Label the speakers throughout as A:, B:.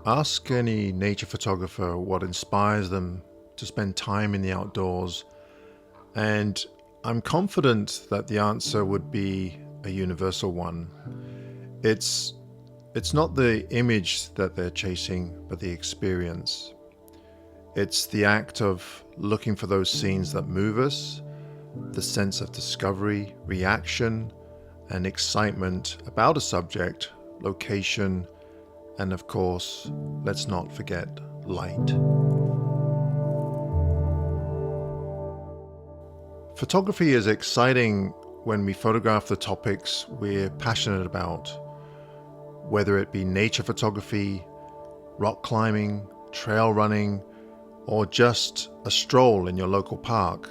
A: Ask any nature photographer what inspires them to spend time in the outdoors, and I'm confident that the answer would be a universal one. It's it's not the image that they're chasing, but the experience. It's the act of looking for those scenes that move us, the sense of discovery, reaction, and excitement about a subject, location, and of course, let's not forget light. Photography is exciting when we photograph the topics we're passionate about, whether it be nature photography, rock climbing, trail running, or just a stroll in your local park.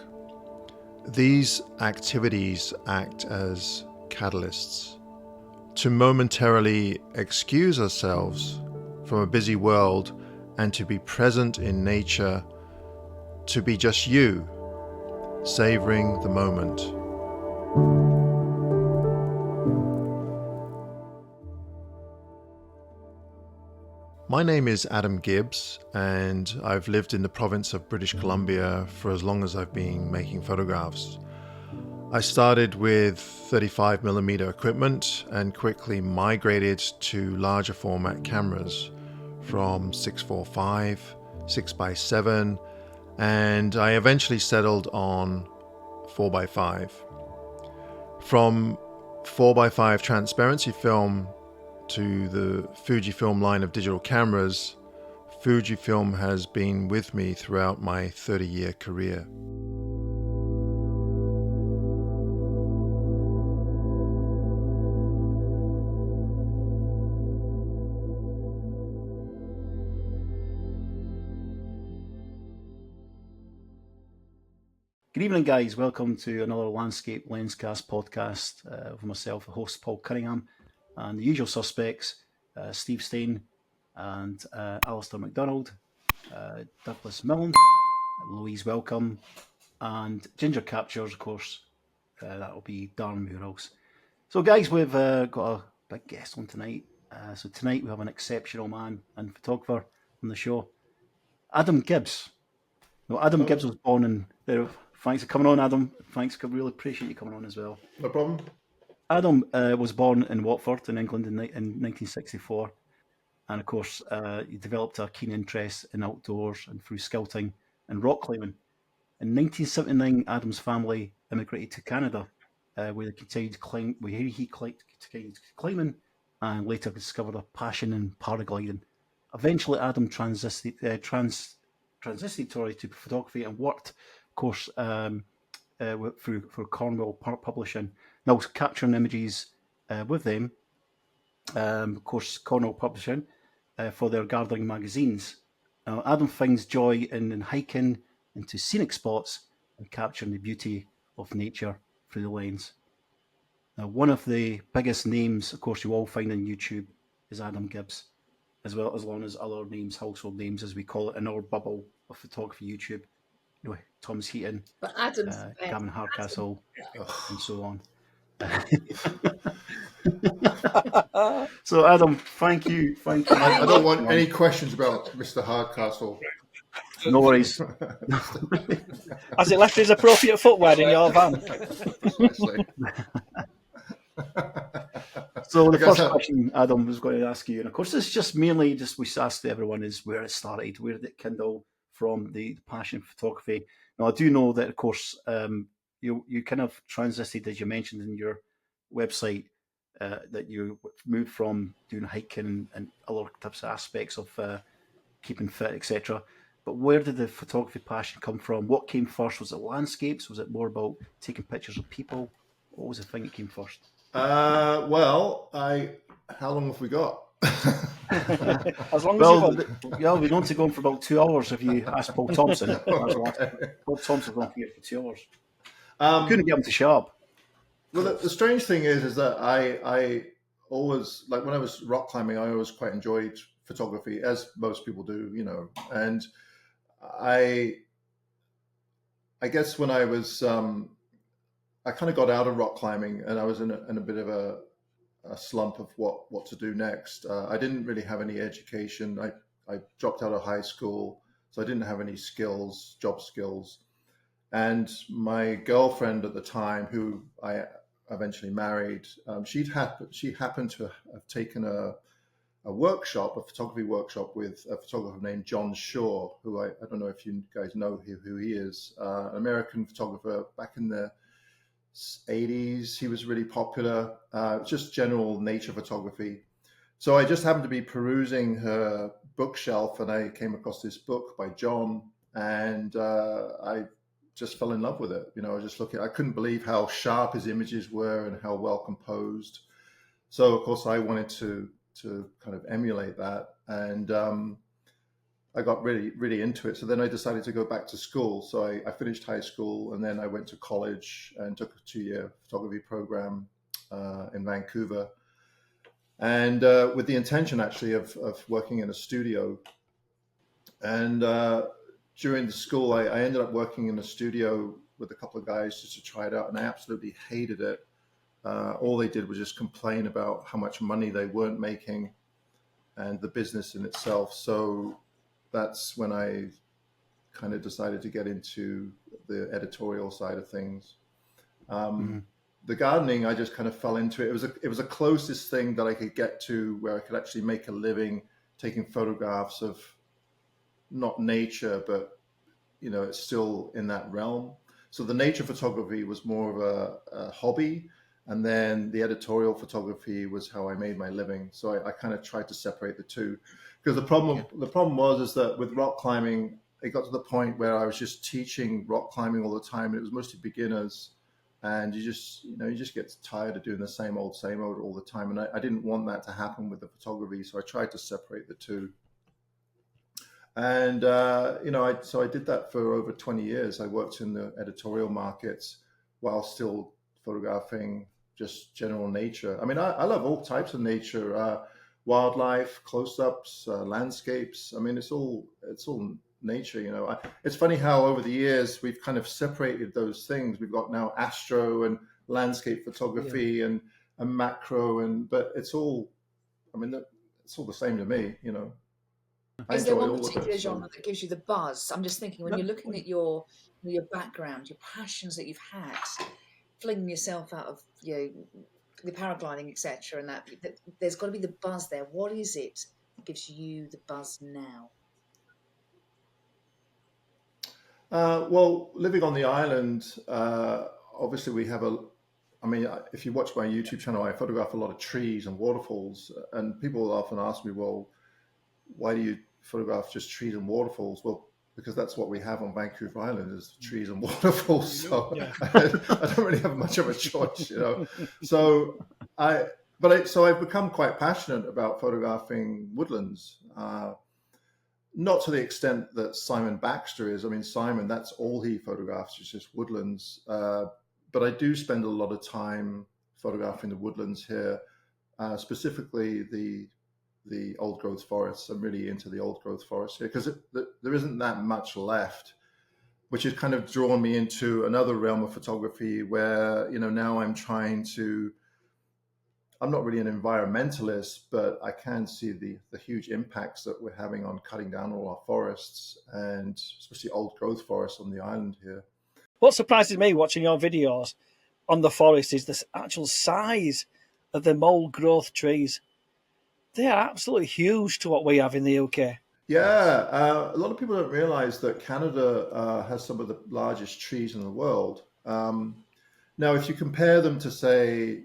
A: These activities act as catalysts to momentarily excuse ourselves from a busy world and to be present in nature, to be just you, savoring the moment. My name is Adam Gibbs, and I've lived in the province of British Columbia for as long as I've been making photographs. I started with 35mm equipment and quickly migrated to larger format cameras from 645, 6x7, and I eventually settled on 4x5. From 4x5 transparency film to the Fujifilm line of digital cameras, Fujifilm has been with me throughout my 30-year career.
B: Good evening, guys. Welcome to another Landscape Lenscast podcast with myself, the host Paul Cunningham, and the usual suspects, Steve Stain and Alistair MacDonald, Douglas Millen, Louise Welcome, and Ginger Captures, of course. That will be Darren Murals. So, guys, we've got a big guest on tonight. So tonight we have an exceptional man and photographer on the show, Adam Gibbs. No, Adam Gibbs was born in there. Thanks for coming on, Adam. Thanks, I really appreciate you coming on as well.
A: No problem.
B: Adam was born in Watford in England in 1964. And of course, he developed a keen interest in outdoors and through scouting and rock climbing. In 1979, Adam's family immigrated to Canada, where he continued climbing and later discovered a passion in paragliding. Eventually, Adam transited to photography and worked, of course, for Cornwall Publishing. Now, capturing images with them, of course, Cornwall Publishing, for their gardening magazines. Adam finds joy in hiking into scenic spots and capturing the beauty of nature through the lens. Now, one of the biggest names, of course, you all find on YouTube is Adam Gibbs, as well as other names, household names, as we call it in our bubble of photography YouTube. You know, Thomas Heaton,
C: But Adam's
B: Gavin Hardcastle, and so on. So, Adam, thank you.
A: I don't want any questions about Mr. Hardcastle.
B: No worries.
D: Has it left his appropriate footwear in your van?
B: So the first question Adam was going to ask you, and of course this is just mainly we asked everyone, is where it started, where did it kindle from the passion for photography. Now I do know that of course you kind of transited, as you mentioned in your website, that you moved from doing hiking and other types of aspects of keeping fit, etc. But where did the photography passion come from? What came first? Was it landscapes? Was it more about taking pictures of people? What was the thing that came first?
A: How long have we got?
D: As long as
B: we're going to go on for about 2 hours if you ask Paul Thompson.
A: Okay.
B: Paul Thompson's going here for 2 hours. Couldn't get him to show up.
A: Well, the strange thing is that I always, like when I was rock climbing, I always quite enjoyed photography, as most people do, you know. And I guess when I was, I kind of got out of rock climbing, and I was in a bit of a slump of what to do next. I didn't really have any education. I dropped out of high school, so I didn't have any skills, job skills. And my girlfriend at the time, who I eventually married, she happened to have taken a workshop, a photography workshop with a photographer named John Shaw, who I don't know if you guys know who he is, an American photographer back in the 80s. He was really popular, just general nature photography. So I just happened to be perusing her bookshelf and I came across this book by John, and I just fell in love with it. I was just looking, I couldn't believe how sharp his images were and how well composed. So of course I wanted to kind of emulate that, and I got really into it. So then I decided to go back to school. So I finished high school and then I went to college and took a 2-year photography program in Vancouver, and with the intention actually of working in a studio. And during the school, I ended up working in a studio with a couple of guys just to try it out, and I absolutely hated it. All they did was just complain about how much money they weren't making and the business in itself. So that's when I kind of decided to get into the editorial side of things. The gardening, I just kind of fell into it. It was the closest thing that I could get to where I could actually make a living taking photographs of not nature, but it's still in that realm. So the nature photography was more of a hobby, and then the editorial photography was how I made my living. So I kind of tried to separate the two, because the problem was that with rock climbing, it got to the point where I was just teaching rock climbing all the time, and it was mostly beginners, and you just get tired of doing the same old all the time, and I didn't want that to happen with the photography, so I tried to separate the two. And so I did that for over 20 years. I worked in the editorial markets while still photographing just general nature. I mean, I love all types of nature, wildlife, close-ups, landscapes. I mean, it's all nature. It's funny how over the years we've kind of separated those things. We've got now astro and landscape photography and macro, but it's all, I mean, it's all the same to me.
C: Is there one particular genre that gives you the buzz? I'm just thinking, when you're looking at your background, your passions that you've had, flinging yourself out of the paragliding, etc., and that there's got to be the buzz there. What is it that gives you the buzz now?
A: Well, living on the island, obviously we have if you watch my YouTube channel, I photograph a lot of trees and waterfalls, and people often ask me, well, why do you photograph just trees and waterfalls? Well, because that's what we have on Vancouver Island, is trees and waterfalls. So I don't really have much of a choice, So I've become quite passionate about photographing woodlands. Not to the extent that Simon Baxter is. I mean, Simon, that's all he photographs, is just woodlands. But I do spend a lot of time photographing the woodlands here, specifically the old growth forests. I'm really into the old growth forests here because there isn't that much left, which has kind of drawn me into another realm of photography where, now I'm not really an environmentalist, but I can see the huge impacts that we're having on cutting down all our forests, and especially old growth forests on the island here.
D: What surprises me watching your videos on the forest is the actual size of the old growth trees. They are absolutely huge to what we have in the UK.
A: Yeah, a lot of people don't realize that Canada has some of the largest trees in the world. Now, if you compare them to, say,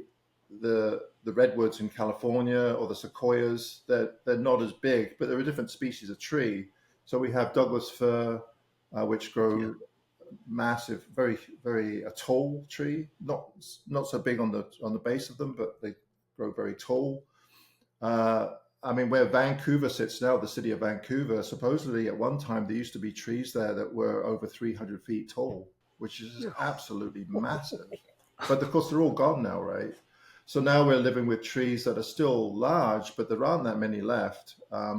A: the redwoods in California or the sequoias, they're not as big, but they're a different species of tree. So we have Douglas fir, which grow massive, very, very a tall tree, not so big on the base of them, but they grow very tall. I mean, where Vancouver sits now, the city of Vancouver, supposedly at one time there used to be trees there that were over 300 feet tall, which is absolutely massive. But of course, they're all gone now, right? So now we're living with trees that are still large, but there aren't that many left. I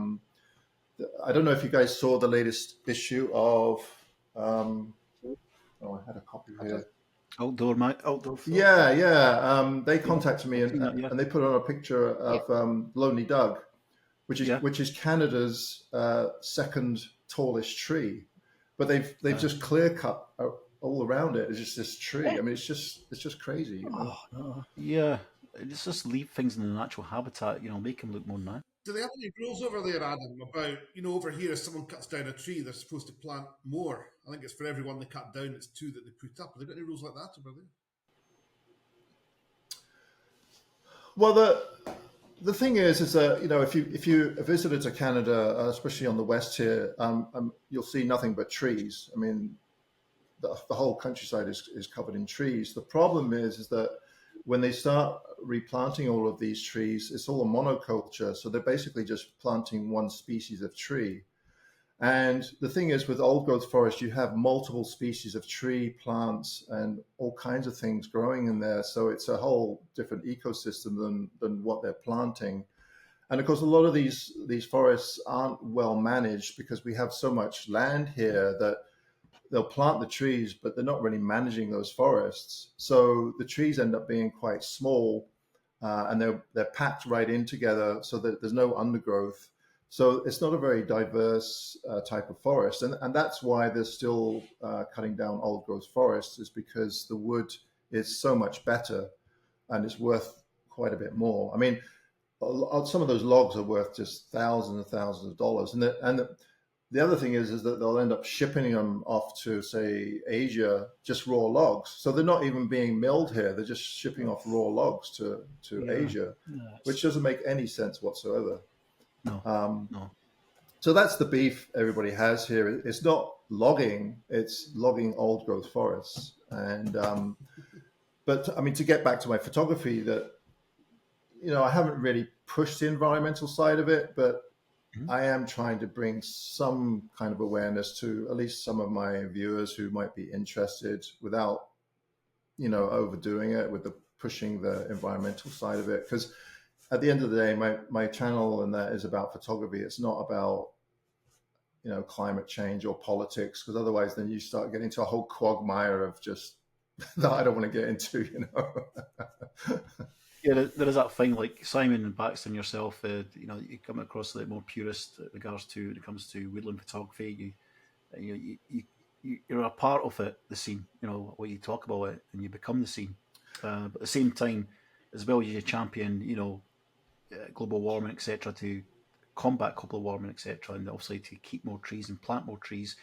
A: don't know if you guys saw the latest issue of, I had a copy here.
B: Outdoor photography.
A: Yeah. They contacted me
B: yeah.
A: and they put on a picture of Lonely Doug, which is Canada's second tallest tree, but they've just clear cut all around it. It's just this tree. I mean, it's just crazy. You know?
D: Oh, no.
B: Yeah, it's just leave things in the natural habitat. Make them look more natural.
E: Do they have any rules over there, Adam, about, over here, if someone cuts down a tree, they're supposed to plant more? I think it's for every one they cut down, it's 2 that they put up. Have they got any rules like that over there?
A: Well, the thing is that if you visited to Canada, especially on the west here, you'll see nothing but trees. I mean, the whole countryside is covered in trees. The problem is that when they start replanting all of these trees, it's all a monoculture. So they're basically just planting one species of tree. And the thing is, with old growth forest, you have multiple species of tree, plants, and all kinds of things growing in there. So it's a whole different ecosystem than what they're planting. And of course, a lot of these forests aren't well managed because we have so much land here that they'll plant the trees, but they're not really managing those forests. So the trees end up being quite small, and they're packed right in together, so that there's no undergrowth. So it's not a very diverse type of forest, and that's why they're still cutting down old growth forests, is because the wood is so much better, and it's worth quite a bit more. I mean, some of those logs are worth just thousands and thousands of dollars, and the other thing is that they'll end up shipping them off to, say, Asia, just raw logs. So they're not even being milled here. They're just shipping off raw logs to Asia, which doesn't make any sense whatsoever.
B: No.
A: So that's the beef everybody has here. It's not logging; it's logging old growth forests. And but I mean, to get back to my photography, that I haven't really pushed the environmental side of it, but I am trying to bring some kind of awareness to at least some of my viewers who might be interested, without overdoing it with the pushing the environmental side of it. Because at the end of the day, my channel and that is about photography. It's not about climate change or politics, because otherwise then you start getting into a whole quagmire of just that I don't want to get into.
B: Yeah, there is that thing like Simon and Baxter and yourself. You come across the more purist regards to when it comes to woodland photography. You're a part of it, the scene. What you talk about it, and you become the scene. But at the same time, as well as you champion, global warming, etc., to combat global warming, etc., and obviously to keep more trees and plant more trees.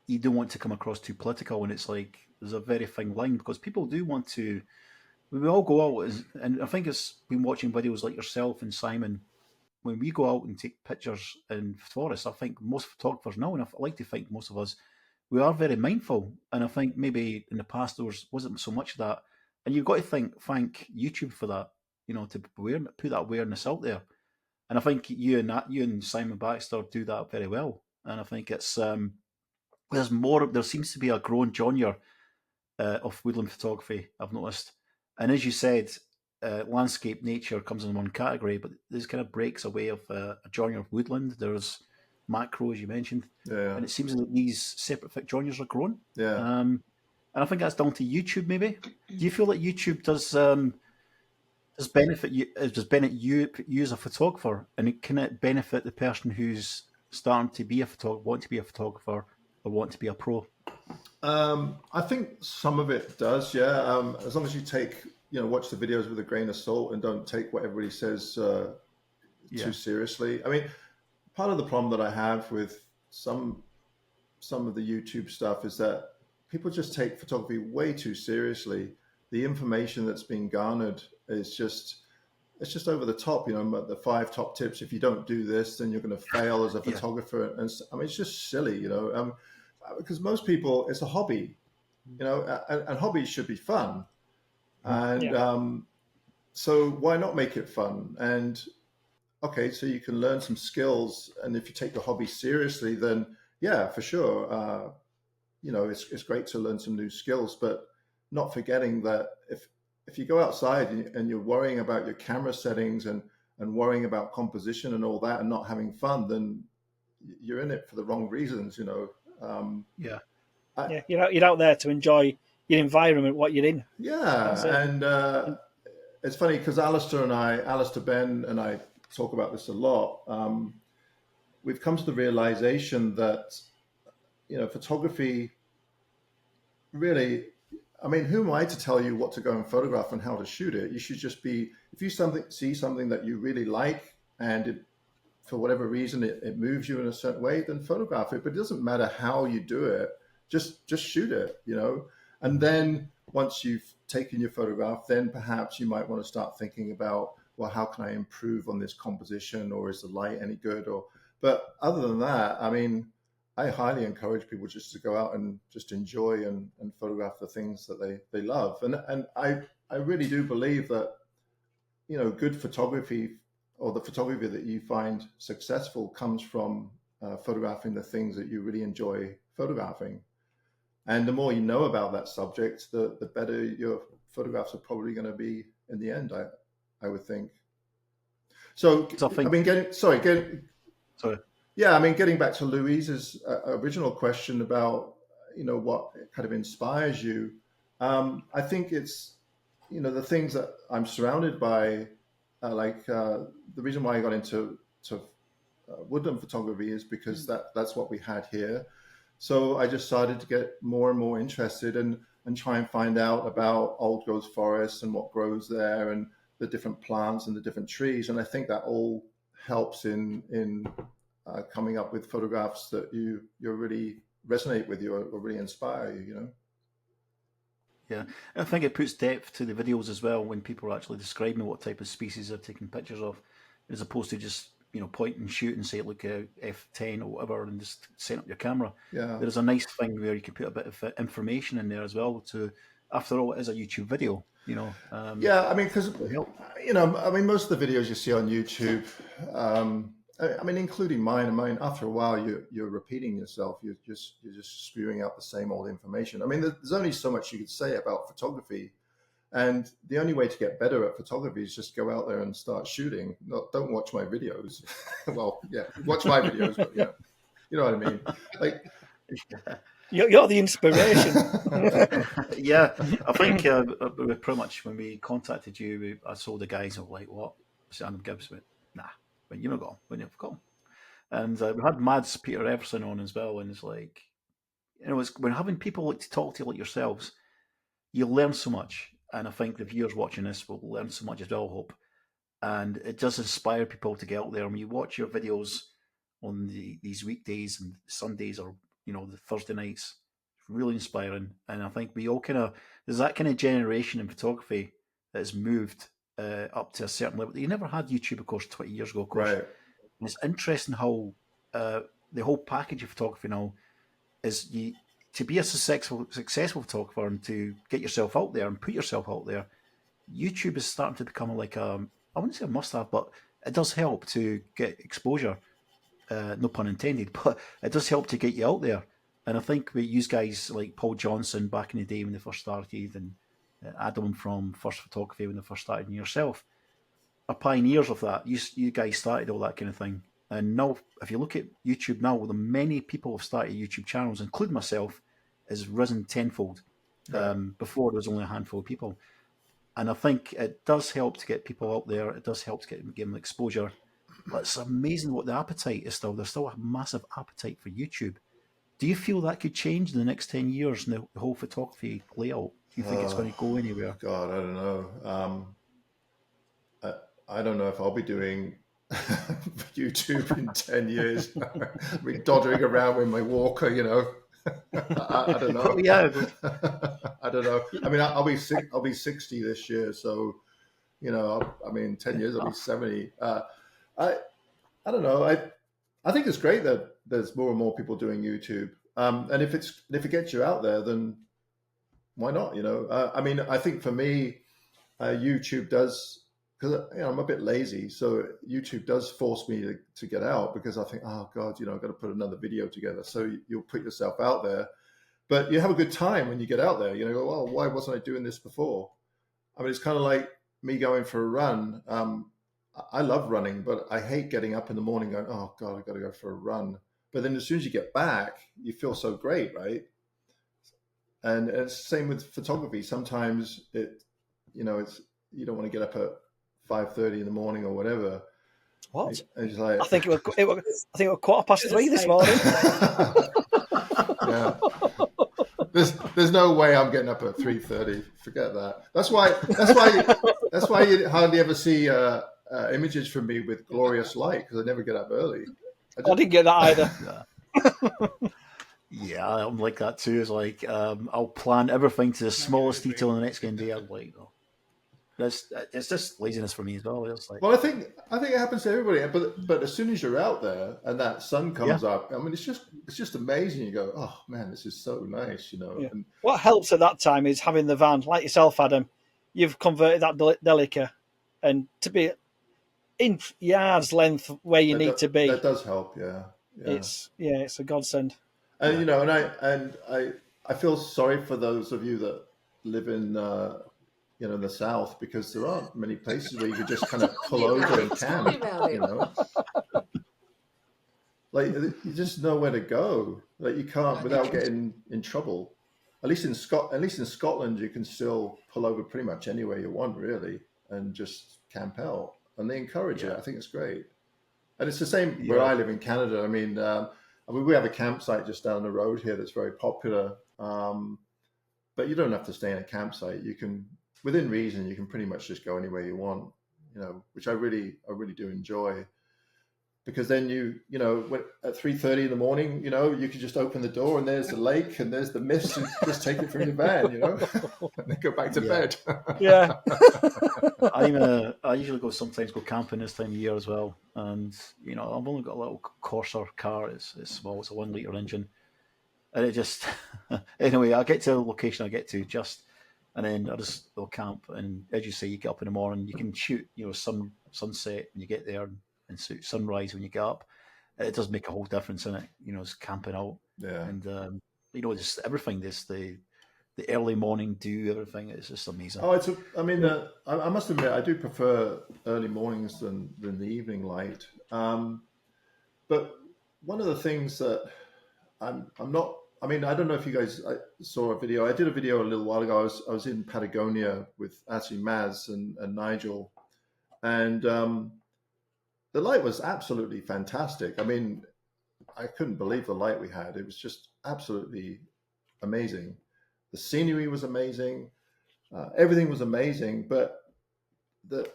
B: You don't want to come across too political, and it's like there's a very fine line, because people do want to. We all go out, and I think it's been watching videos like yourself and Simon. When we go out and take pictures in forests, I think most photographers now, and I like to think most of us, we are very mindful. And I think maybe in the past there wasn't so much of that. And you've got to thank YouTube for that, to put that awareness out there. And I think you and Simon Baxter do that very well. And I think it's there's more. There seems to be a growing genre of woodland photography, I've noticed. And as you said, landscape nature comes in one category, but this kind of breaks away of a genre of woodland. There's macro, as you mentioned, and it seems that these separate genres are growing. And I think that's down to YouTube. Maybe. Do you feel that YouTube does benefit you? Does benefit you as a photographer, and can it benefit the person who's starting to be a photographer, want to be a photographer, or want to be a pro?
A: I think some of it does, yeah. As long as you watch the videos with a grain of salt and don't take what everybody says too seriously. I mean, part of the problem that I have with some of the YouTube stuff is that people just take photography way too seriously. The information that's being garnered is just over the top. The 5 top tips. If you don't do this, then you're going to fail as a photographer. And I mean, it's just silly, because most people, it's a hobby, and hobbies should be fun. And so why not make it fun? And okay, so you can learn some skills. And if you take the hobby seriously, then yeah, for sure. It's great to learn some new skills, but not forgetting that if you go outside and you're worrying about your camera settings and worrying about composition and all that and not having fun, then you're in it for the wrong reasons,
D: you're out there to enjoy your environment, what you're in.
A: Yeah, and it's funny because Alistair Ben and I talk about this a lot. We've come to the realization that photography really. I mean, who am I to tell you what to go and photograph and how to shoot it? You should just be if you see something that you really like and it, for whatever reason it moves you in a certain way, then photograph it. But it doesn't matter how you do it. Just shoot it, And then once you've taken your photograph, then perhaps you might want to start thinking about, well, how can I improve on this composition, or is the light any good? But other than that, I mean, I highly encourage people just to go out and just enjoy and photograph the things that they love. And I really do believe that, good photography or the photography that you find successful comes from photographing the things that you really enjoy photographing. And the more you know about that subject, the better your photographs are probably going to be in the end, I would think. So getting back to Louise's original question about, what kind of inspires you. I think it's, the things that I'm surrounded by, the reason why I got into woodland photography is because that's what we had here. So I just started to get more and more interested and try and find out about old growth forests and what grows there and the different plants and the different trees. And I think that all helps in coming up with photographs that you really resonate with you or really inspire you.
B: Yeah, I think it puts depth to the videos as well when people are actually describing what type of species they're taking pictures of, as opposed to just point and shoot and say, look, F10 or whatever, and just set up your camera.
A: Yeah,
B: there's a nice thing where you can put a bit of information in there as well. To after all, it is a YouTube video.
A: Yeah, I mean, because most of the videos you see on YouTube. I mean, including mine. After a while, you're repeating yourself. You're just spewing out the same old information. I mean, there's only so much you could say about photography, and the only way to get better at photography is just go out there and start shooting. Don't watch my videos. Well, yeah, watch my videos, but yeah, you know what I mean. Like,
D: you're the inspiration.
B: Yeah, I think we pretty much when we contacted you, I saw the guys and were like, "What?" Adam Gibbs went, "Nah, when you were gone, when you've gone." And we had Mads Peter Everson on as well, and it's like, when having people like to talk to you like yourselves, you learn so much. And I think the viewers watching this will learn so much as well, I hope. And it does inspire people to get out there. When you watch your videos on these weekdays and Sundays, or the Thursday nights, it's really inspiring. And I think we all there's that kind of generation in photography that has moved up to a certain level. You never had YouTube, of course, 20 years ago, of course.
A: right.
B: And it's interesting how the whole package of photography now is to be a successful photographer and to get yourself out there and put yourself out there. YouTube is starting to become like I wouldn't say a must-have, but it does help to get exposure. No pun intended, but it does help to get you out there. And I think we use guys like Paul Johnson back in the day when they first started, and Adam from First Photography when they first started, and yourself are pioneers of that. You guys started all that kind of thing. And now, if you look at YouTube now, the many people have started YouTube channels, including myself, has risen tenfold.
A: Right.
B: Before there was only a handful of people. And I think it does help to get people out there. It does help to give them exposure. But it's amazing what the appetite is still. There's still a massive appetite for YouTube. Do you feel that could change in the next 10 years in the whole photography layout? Do you think it's going to go anywhere?
A: God, I don't know. I don't know if I'll be doing YouTube in 10 years. I'll be doddering around with my walker, I don't know.
B: Yeah.
A: I don't know. I mean, I'll be 60 this year, so 10 years I'll be 70. I don't know. I think it's great that there's more and more people doing YouTube. And if it gets you out there, then why not? I mean, I think for me, YouTube does, because I'm a bit lazy, so YouTube does force me to get out, because I think, oh God, I've got to put another video together. So you'll put yourself out there, but you have a good time when you get out there. Go, well, why wasn't I doing this before? I mean, it's kind of like me going for a run. I love running, but I hate getting up in the morning going, oh God, I've got to go for a run. But then as soon as you get back, you feel so great, right? and it's the same with photography. Sometimes it's you don't want to get up at 5:30 in the morning or whatever.
D: What?
A: It's like
D: I think it was 3:15 this morning.
A: Yeah. There's no way I'm getting up at 3:30. Forget that. That's why you hardly ever see images from me with glorious light, because I never get up early.
D: I didn't get that either.
B: Yeah, I'm like that too. It's like I'll plan everything to the smallest detail in the next day. I'm like, oh. It's just laziness for me as well. It's like,
A: Well, I think it happens to everybody. But as soon as you're out there and that sun comes up, I mean, it's just amazing. You go, oh man, this is so nice,
D: Yeah.
A: And
D: What helps at that time is having the van, like yourself, Adam. You've converted that Delica, and to be in yards length where you need to be.
A: That does help. Yeah.
D: It's a godsend.
A: And I feel sorry for those of you that live in in the South, because there aren't many places where you could just kind of pull over and camp. Like, you just know where to go. Like, you can't without getting in trouble. At least in Scotland, you can still pull over pretty much anywhere you want, really, and just camp out. And they encourage it. I think it's great. And it's the same where I live in Canada. I mean, we have a campsite just down the road here that's very popular. But you don't have to stay in a campsite. You can, within reason, you can pretty much just go anywhere you want, which I really do enjoy. Because then at 3:30 in the morning, you could just open the door and there's the lake and there's the mist, and just take it from your van, and then go back to bed.
D: Yeah.
B: I usually sometimes go camping this time of year as well, and I've only got a little Corsair car. It's small. It's a 1 litre engine, and it just anyway. I get to the location I get to and then I just go camp. And as you say, you get up in the morning, you can shoot sunset when you get there, and sunrise when you get up. It does make a whole difference in it. It's camping out, and just everything. The early morning dew, everything. It's just amazing.
A: Oh, I must admit, I do prefer early mornings than the evening light. But one of the things that I'm not. I mean, I don't know if you guys saw a video. I did a video a little while ago. I was in Patagonia with actually Maz and Nigel, and the light was absolutely fantastic. I mean, I couldn't believe the light we had. It was just absolutely amazing. The scenery was amazing. Everything was amazing, but the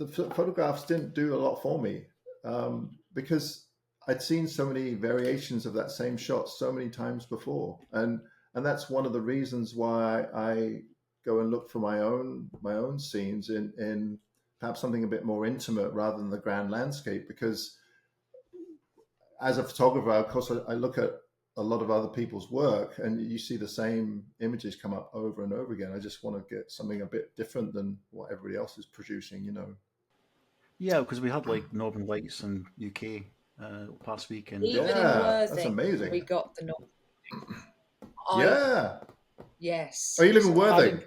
A: photographs didn't do a lot for me, because I'd seen so many variations of that same shot so many times before, and that's one of the reasons why I go and look for my own scenes in perhaps something a bit more intimate rather than the grand landscape. Because as a photographer, of course, I look at a lot of other people's work, and you see the same images come up over and over again. I just want to get something a bit different than what everybody else is producing,
B: Yeah, because we had like Northern Lights in UK past week, and
C: even in Worthing,
A: that's amazing.
C: we got the Northern. Yes.
A: Oh, you live in Worthing?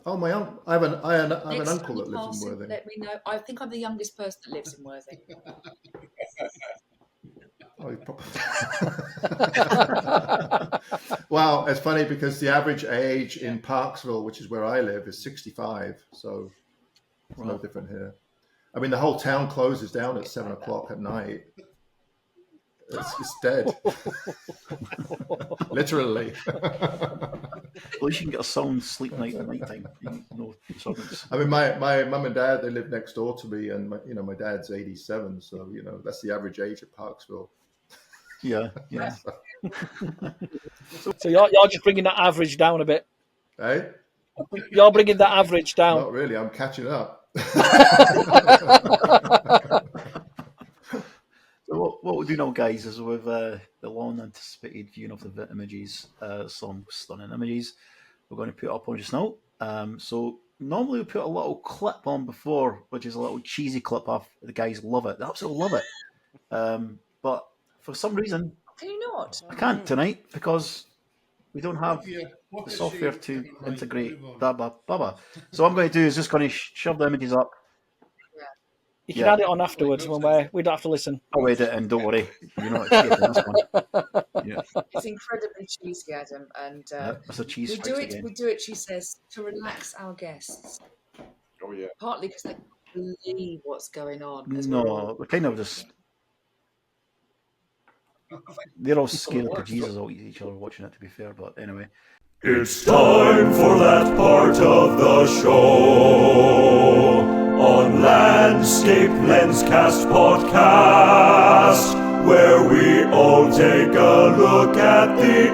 A: Oh, my uncle. I have an uncle that lives in Worthing.
C: Let me know. I think I'm the youngest person that lives in Worthing.
A: Oh, Well, it's funny because the average age in Parksville, which is where I live, is 65. So it's no different here. I mean, the whole town closes down at 7 o'clock at night. It's dead. Literally.
B: At least you can get a sound sleep night at night time. No disturbance.
A: I mean, my mum and dad, they live next door to me, and my dad's 87, so that's the average age at Parksville.
B: Yeah.
D: So you're just bringing that average down a bit.
A: Hey?
D: You're bringing that average down.
A: Not really. I'm catching up.
B: So what we'll do now, guys, is with the long anticipated viewing of the images, some stunning images, we're going to put up on just now. So normally we put a little clip on before, which is a little cheesy clip off. The guys love it. They absolutely love it. But for some reason,
C: can you not?
B: I can't tonight because we don't have the software to integrate that. So what I'm going to do is just going to shove the images up.
D: You can add it on afterwards when we don't have to listen.
B: I'll edit and don't worry. You're not escaping this one. Yeah.
C: It's incredibly cheesy, Adam, and
B: That's a cheese
C: we
B: fix
C: do it.
B: again.
C: We do it. She says to relax our guests.
F: Oh yeah.
C: Partly because they can't believe what's going on.
B: No, we're kind of just. They're all scared to Jesus all each other watching it, to be fair, but anyway.
G: It's time for that part of the show on Landscape Lenscast Podcast, where we all take a look at the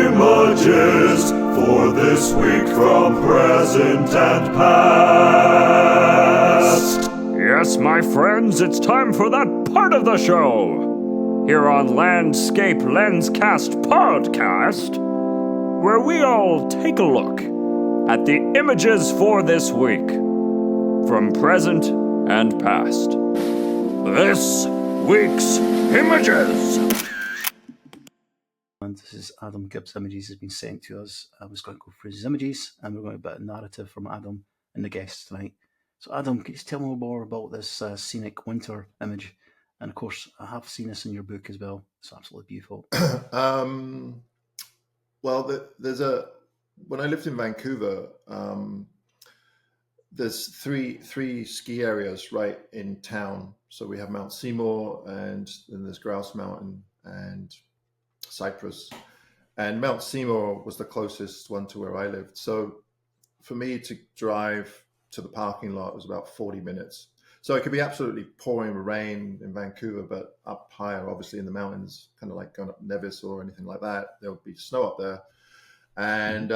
G: images for this week from present and past.
H: Yes, my friends, it's time for that part of the show here on Landscape Lenscast Podcast, where we all take a look at the images for this week from present and past. This week's images.
B: And this is Adam Gibbs' images has been sent to us. I was going to go through his images, and we're going to get a narrative from Adam and the guests tonight. So, Adam, can you tell me more about this scenic winter image? And of course, I have seen this in your book as well. It's absolutely beautiful.
A: Well, when I lived in Vancouver, there's three ski areas right in town. So we have Mount Seymour, and then there's Grouse Mountain and Cypress. And Mount Seymour was the closest one to where I lived. So for me to drive to the parking lot was about 40 minutes. So it could be absolutely pouring rain in Vancouver, but up higher, obviously in the mountains, kind of like going up Nevis or anything like that, there would be snow up there. And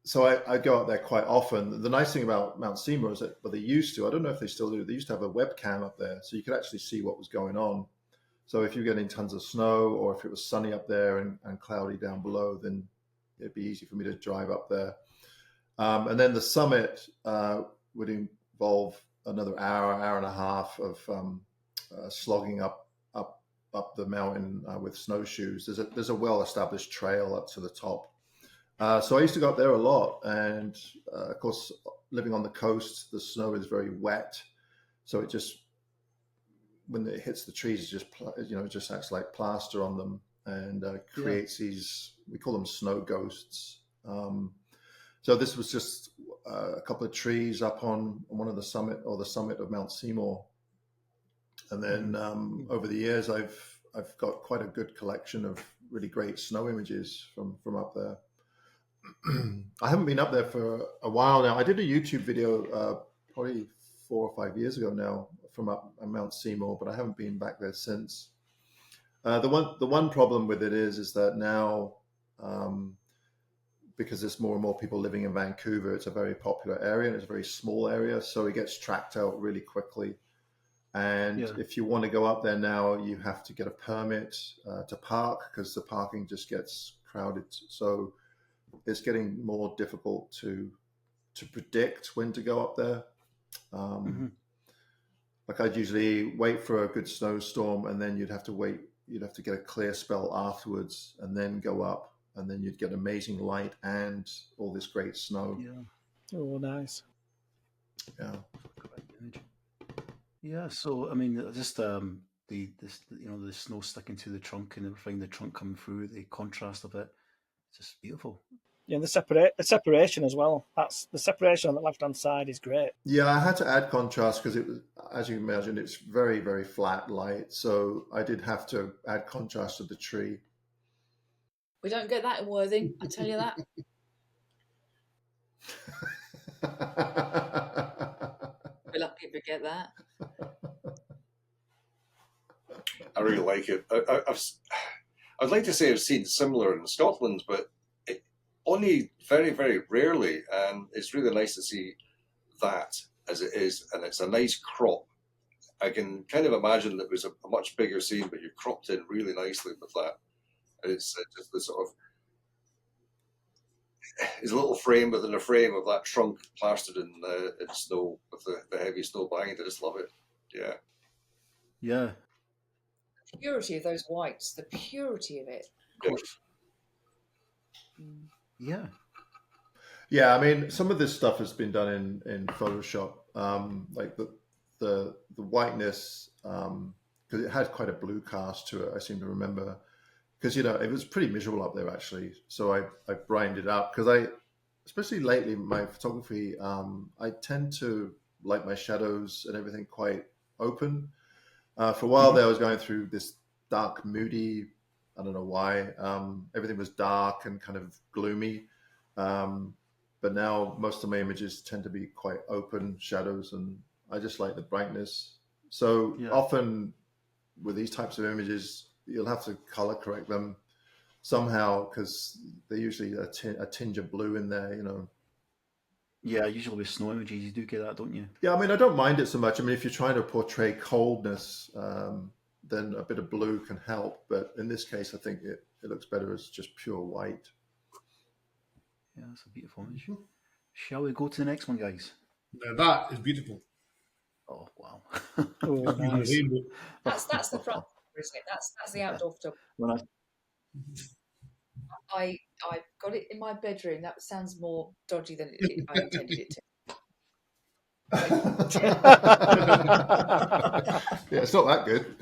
A: so I go up there quite often. The nice thing about Mount Seymour is that, well, they used to, I don't know if they still do, they used to have a webcam up there, so you could actually see what was going on. So if you're getting tons of snow, or if it was sunny up there and cloudy down below, then it'd be easy for me to drive up there. And then the summit would involve another hour and a half of slogging up the mountain with snowshoes. There's a well-established trail up to the top. So I used to go up there a lot, and of course, living on the coast, the snow is very wet, so it just, when it hits the trees, it just acts like plaster on them, and creates these, we call them snow ghosts. So this was just a couple of trees up on one of the summit of Mount Seymour, and then over the years, I've got quite a good collection of really great snow images from up there. I haven't been up there for a while now. I did a YouTube video probably 4 or 5 years ago now from up Mount Seymour, but I haven't been back there since. The one problem with it is that now, because there's more and more people living in Vancouver, it's a very popular area and it's a very small area, so it gets tracked out really quickly. And if you want to go up there now, you have to get a permit to park, because the parking just gets crowded. So it's getting more difficult to predict when to go up there. Like I'd usually wait for a good snowstorm, and then you'd have to get a clear spell afterwards, and then go up, and then you'd get amazing light and all this great snow.
D: Oh, nice.
B: Yeah. So I mean, just the snow sticking to the trunk and everything, the trunk coming through, the contrast of it, it's just beautiful.
D: Yeah, and the separation as well. That's the separation on the left-hand side is great.
A: Yeah, I had to add contrast because it was, as you imagine, it's very, very flat light. So I did have to add contrast to the tree.
C: We don't get that in Worthing, I tell you that. We're lucky to get that.
F: I really like it. I'd like to say I've seen similar in Scotland, but only very, very rarely, and it's really nice to see that as it is, and it's a nice crop. I can kind of imagine that it was a much bigger scene, but you cropped in really nicely with that. And it's just the sort of, it's a little frame within a frame of that trunk plastered in snow with the heavy snow behind. I just love it. Yeah.
B: Yeah.
C: The purity of those whites, the purity of it.
F: Yeah.
B: Yeah.
A: Yeah, I mean, some of this stuff has been done in Photoshop. Like the the whiteness, because it had quite a blue cast to it. I seem to remember, because it was pretty miserable up there actually. So I brightened it up because especially lately, my photography, I tend to like my shadows and everything quite open. For a while there, I was going through this dark, moody. I don't know why. Everything was dark and kind of gloomy. But now most of my images tend to be quite open shadows, and I just like the brightness. So often with these types of images, you'll have to color correct them somehow because they usually a tinge of blue in there.
B: Yeah, usually with snow images, you do get that, don't you?
A: Yeah, I mean, I don't mind it so much. I mean, if you're trying to portray coldness, then a bit of blue can help. But in this case, I think it looks better as just pure white.
B: Yeah, that's a beautiful image. Shall we go to the next one, guys?
E: Now that is beautiful.
B: Oh, wow.
D: Oh, nice.
E: Rainbow.
C: That's the front, isn't it? That's the outdoor photography.
B: When
C: I've got it in my bedroom. That sounds more dodgy than I intended it to.
A: Yeah, it's not that good.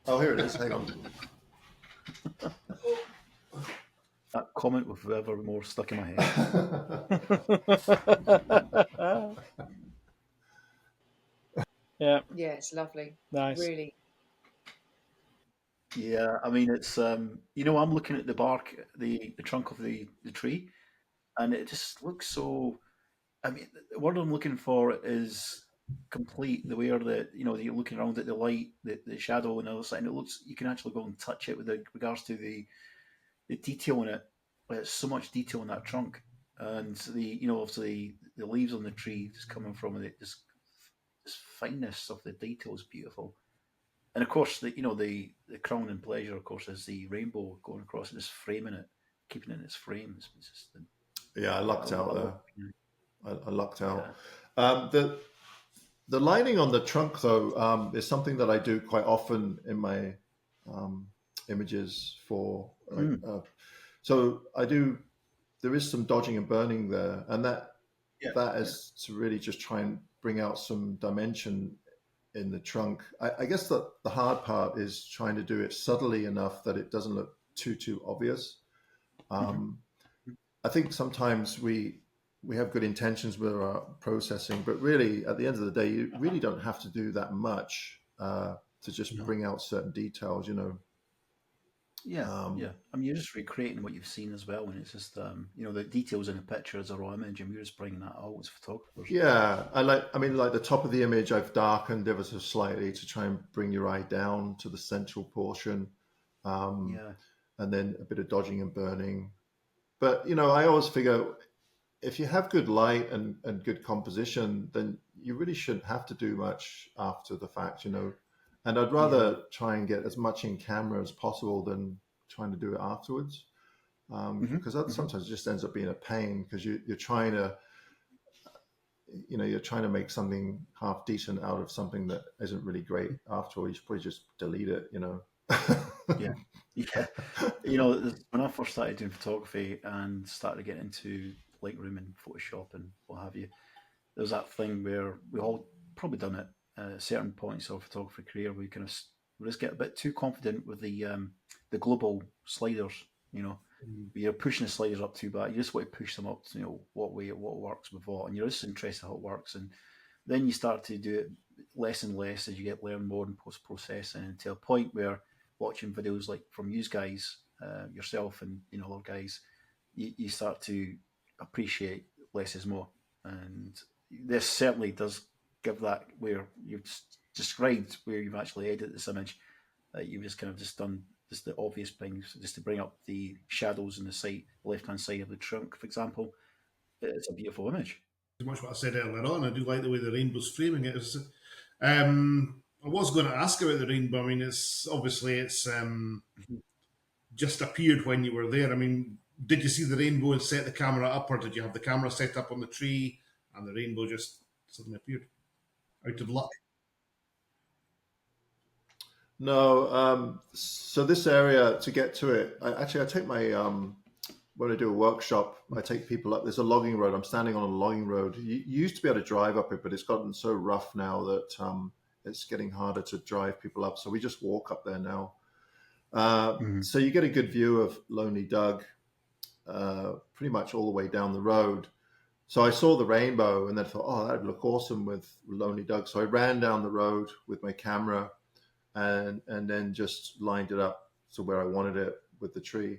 A: Oh, here it is. Hang on.
B: that comment was forever more stuck in my head.
D: Yeah,
C: Yeah, it's lovely.
D: nice.
C: Really.
B: Yeah, I mean, it's I'm looking at the bark, the trunk of the tree, and it just looks so. I mean, the word I'm looking for is complete. The way that you're looking around at the light, the shadow, and the other side, and it looks you can actually go and touch it with regards to the detail in it. There's so much detail in that trunk, and obviously the leaves on the tree just coming from it, this fineness of the detail is beautiful. And of course, the crown and pleasure, of course, is the rainbow going across and just framing it, keeping it in its frame. It's just,
A: Yeah, I lucked out there. I lucked out.
B: Yeah.
A: The lining on the trunk, though, is something that I do quite often in my images for. So I do. There is some dodging and burning there, and that is to really just try and bring out some dimension in the trunk. I guess that the hard part is trying to do it subtly enough that it doesn't look too obvious. I think sometimes we have good intentions with our processing, but really at the end of the day, you really don't have to do that much to just bring out certain details.
B: Yeah. I mean, you're just recreating what you've seen as well, and it's just the details in a picture as a raw image, and you're just bringing that out as photographers.
A: Yeah, like the top of the image, I've darkened ever so slightly to try and bring your eye down to the central portion, and then a bit of dodging and burning. But I always figure if you have good light and good composition, then you really shouldn't have to do much after the fact, And I'd rather try and get as much in camera as possible than trying to do it afterwards, because that sometimes just ends up being a pain because you're trying to, you're trying to make something half decent out of something that isn't really great after all. You should probably just delete it,
B: Yeah. When I first started doing photography and started getting into Lightroom and Photoshop and what have you, there was that thing where we all probably done it at certain points of photography career where we just get a bit too confident with the global sliders, you're pushing the sliders up too bad. You just want to push them up to what works with what, and you're just interested in how it works. And then you start to do it less and less as you learn more in post processing, until a point where watching videos like from you guys, yourself and other guys, you start to appreciate less is more. And this certainly does give that, where you've described where you've actually edited this image, that you've just kind of just done just the obvious things, just to bring up the shadows in the left-hand side of the trunk, for example. It's a beautiful image.
E: Much what I said earlier on, I do like the way the rainbow's framing it. I was going to ask about the rainbow. I mean, it's just appeared when you were there. I mean, did you see the rainbow and set the camera up, or did you have the camera set up on the tree and the rainbow just suddenly appeared out of luck?
A: No. So this area, to get to it, I take when I do a workshop, I take people up. There's a logging road. I'm standing on a logging road. You used to be able to drive up it, but it's gotten so rough now that it's getting harder to drive people up. So we just walk up there now. So you get a good view of Lonely Doug pretty much all the way down the road. So I saw the rainbow and then thought, oh, that'd look awesome with Lonely Doug. So I ran down the road with my camera and then just lined it up to where I wanted it with the tree.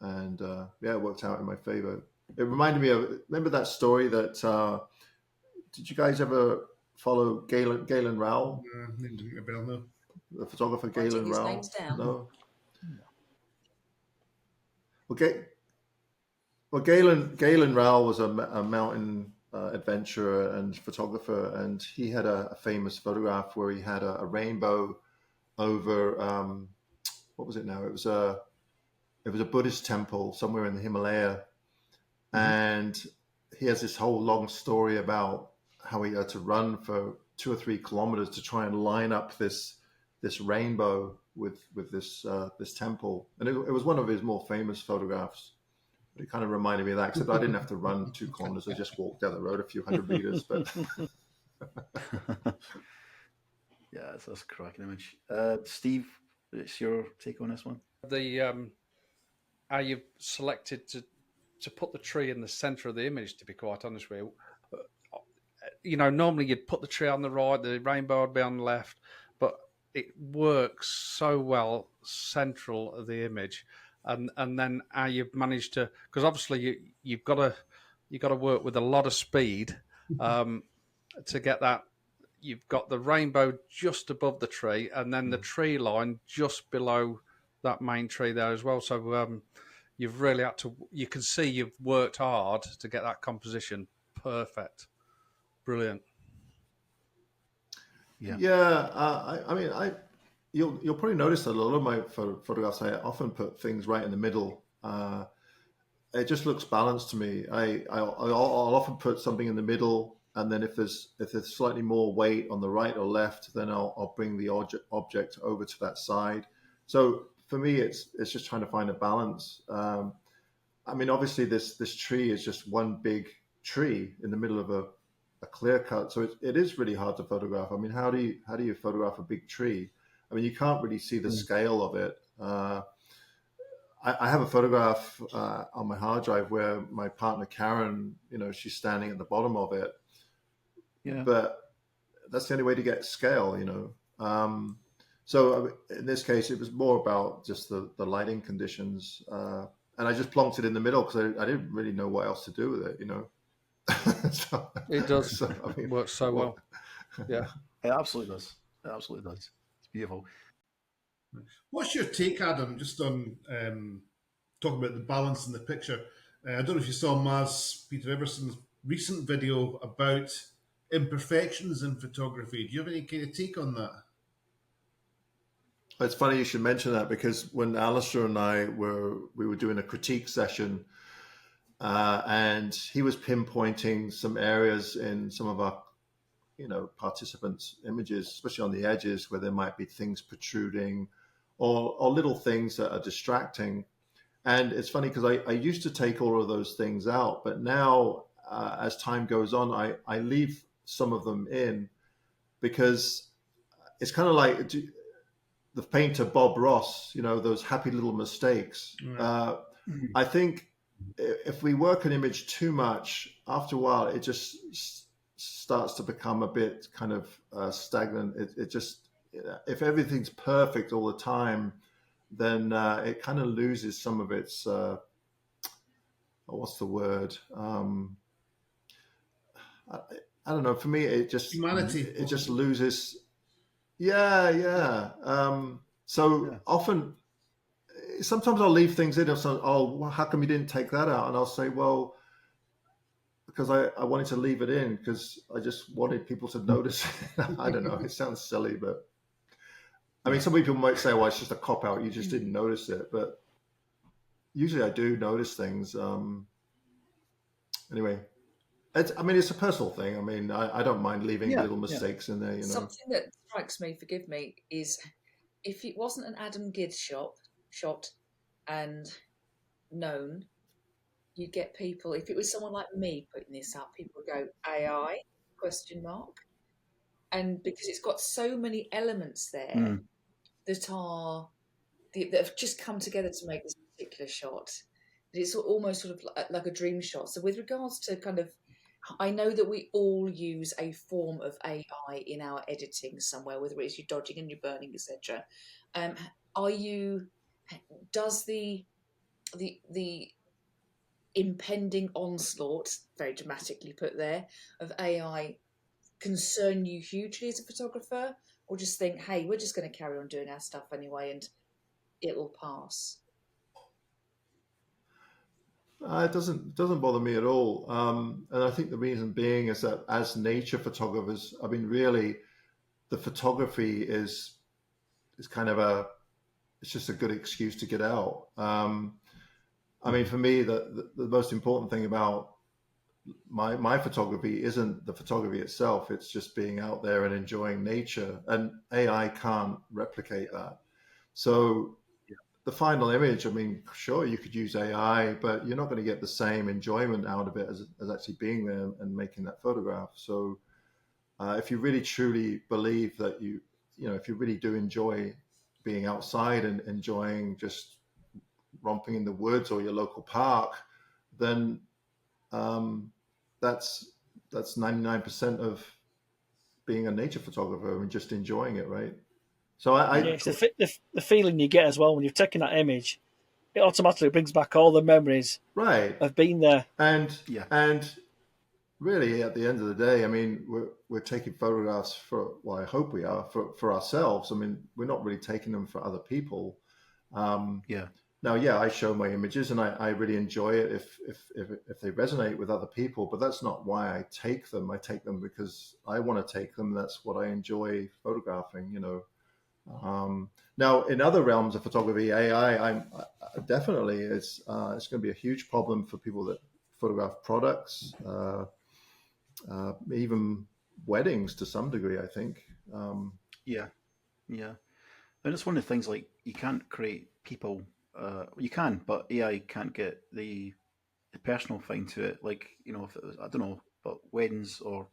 A: And it worked out in my favor. It reminded me of, remember that story that, did you guys ever follow Galen Rowell?
E: No.
A: The photographer Galen Rowell?
C: Name's down.
A: No. Okay. Well, Galen Rowell was a mountain adventurer and photographer, and he had a famous photograph where he had a rainbow over what was it now? It was a Buddhist temple somewhere in the Himalaya, and he has this whole long story about how he had to run for 2 or 3 kilometers to try and line up this rainbow with this temple, and it was one of his more famous photographs. It kind of reminded me of that, except I didn't have to run 2 kilometers. I just walked down the road a few hundred meters. But
B: yeah, that's a cracking image. Steve, what's your take on this one?
I: How you've selected to put the tree in the centre of the image, to be quite honest with you. Normally you'd put the tree on the right, the rainbow would be on the left, but it works so well central of the image. And then how you've managed to, because obviously you've got to work with a lot of speed to get that. You've got the rainbow just above the tree, and then the tree line just below that main tree there as well. So you've really had to. You can see you've worked hard to get that composition perfect, brilliant.
A: Yeah. I mean, You'll probably notice that a lot of my photographs, I often put things right in the middle. It just looks balanced to me. I'll often put something in the middle, and then if there's slightly more weight on the right or left, then I'll bring the object over to that side. So for me, it's just trying to find a balance. I mean, obviously this tree is just one big tree in the middle of a clear cut, so it is really hard to photograph. I mean, how do you photograph a big tree? I mean, you can't really see the scale of it. I have a photograph on my hard drive where my partner Karen, she's standing at the bottom of it. Yeah. But that's the only way to get scale, So in this case, it was more about just the lighting conditions, and I just plonked it in the middle because I didn't really know what else to do with it,
I: So, it does. Works so well. Yeah,
B: it absolutely does. It absolutely does. Beautiful.
E: What's your take, Adam, just on talking about the balance in the picture? I don't know if you saw Maz Peter Everson's recent video about imperfections in photography. Do you have any kind of take on that?
A: It's funny you should mention that, because when Alistair and I were doing a critique session, and he was pinpointing some areas in some of our participants' images, especially on the edges where there might be things protruding or little things that are distracting. And it's funny because I used to take all of those things out, but now as time goes on, I leave some of them in, because it's kind of like the painter Bob Ross, those happy little mistakes. I think if we work an image too much, after a while, it just starts to become a bit kind of stagnant. It just, if everything's perfect all the time, then it kind of loses some of its what's the word? I don't know. For me, it just
E: humanity.
A: It just loses. Yeah. Often, sometimes I'll leave things in. Well, how come you didn't take that out? And I'll say, well, because I wanted to leave it in because I just wanted people to notice it. I don't know. It sounds silly, but I mean, some people might say, well, it's just a cop out. You just didn't notice it. But usually I do notice things. Anyway, it's a personal thing. I mean, I don't mind leaving little mistakes in there,
C: Something that strikes me, forgive me, is if it wasn't an Adam Gibbs shot and known, you'd get people, if it was someone like me putting this up, people would go, AI, question mark. And because it's got so many elements there that are, that have just come together to make this particular shot, it's almost sort of like a dream shot. So with regards to kind of, I know that we all use a form of AI in our editing somewhere, whether it's you're dodging and you're burning, etc. Are you? Does the impending onslaught, very dramatically put there, of AI concern you hugely as a photographer, or just think, hey, we're just going to carry on doing our stuff anyway, and it will pass?
A: It doesn't bother me at all, and I think the reason being is that as nature photographers, I mean, really, the photography is kind of it's just a good excuse to get out. I mean, for me, the most important thing about my photography isn't the photography itself; it's just being out there and enjoying nature, and AI can't replicate that. So the final image, I mean, sure, you could use AI, but you're not going to get the same enjoyment out of it as actually being there and making that photograph. So if you really truly believe that if you really do enjoy being outside and enjoying just romping in the woods or your local park, then that's 99% of being a nature photographer and just enjoying it, right? So
D: it's the feeling you get as well when you've taken that image. It automatically brings back all the memories of being there.
A: And really, at the end of the day, I mean, we're taking photographs I hope we are for ourselves. I mean, we're not really taking them for other people. Now, I show my images and I really enjoy it if they resonate with other people, but that's not why I take them. I take them because I want to take them. That's what I enjoy photographing, Now, in other realms of photography, AI, I definitely it's going to be a huge problem for people that photograph products, even weddings to some degree, I think.
B: And it's one of the things, like, you can't create people. You can, but AI can't get the personal thing to it. Like, if it was, I don't know, but weddings or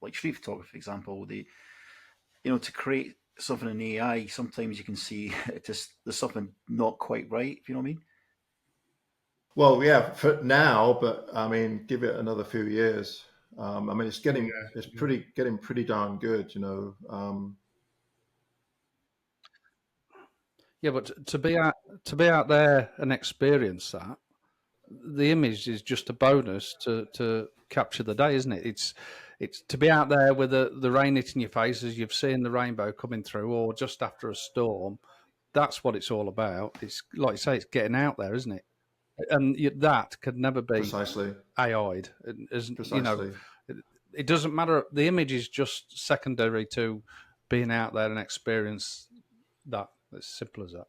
B: like street photography, for example, to create something in AI, sometimes you can see there's something not quite right, if you know what I mean.
A: Well, yeah, for now, but I mean, give it another few years. I mean, it's getting pretty darn good,
I: Yeah, but to be out there and experience that, the image is just a bonus to capture the day, isn't it? It's to be out there with the rain hitting your face as you've seen the rainbow coming through, or just after a storm. That's what it's all about. It's like you say, it's getting out there, isn't it? And that could never be
A: precisely
I: AI'd. It doesn't matter. The image is just secondary to being out there and experience that. It's simple as that.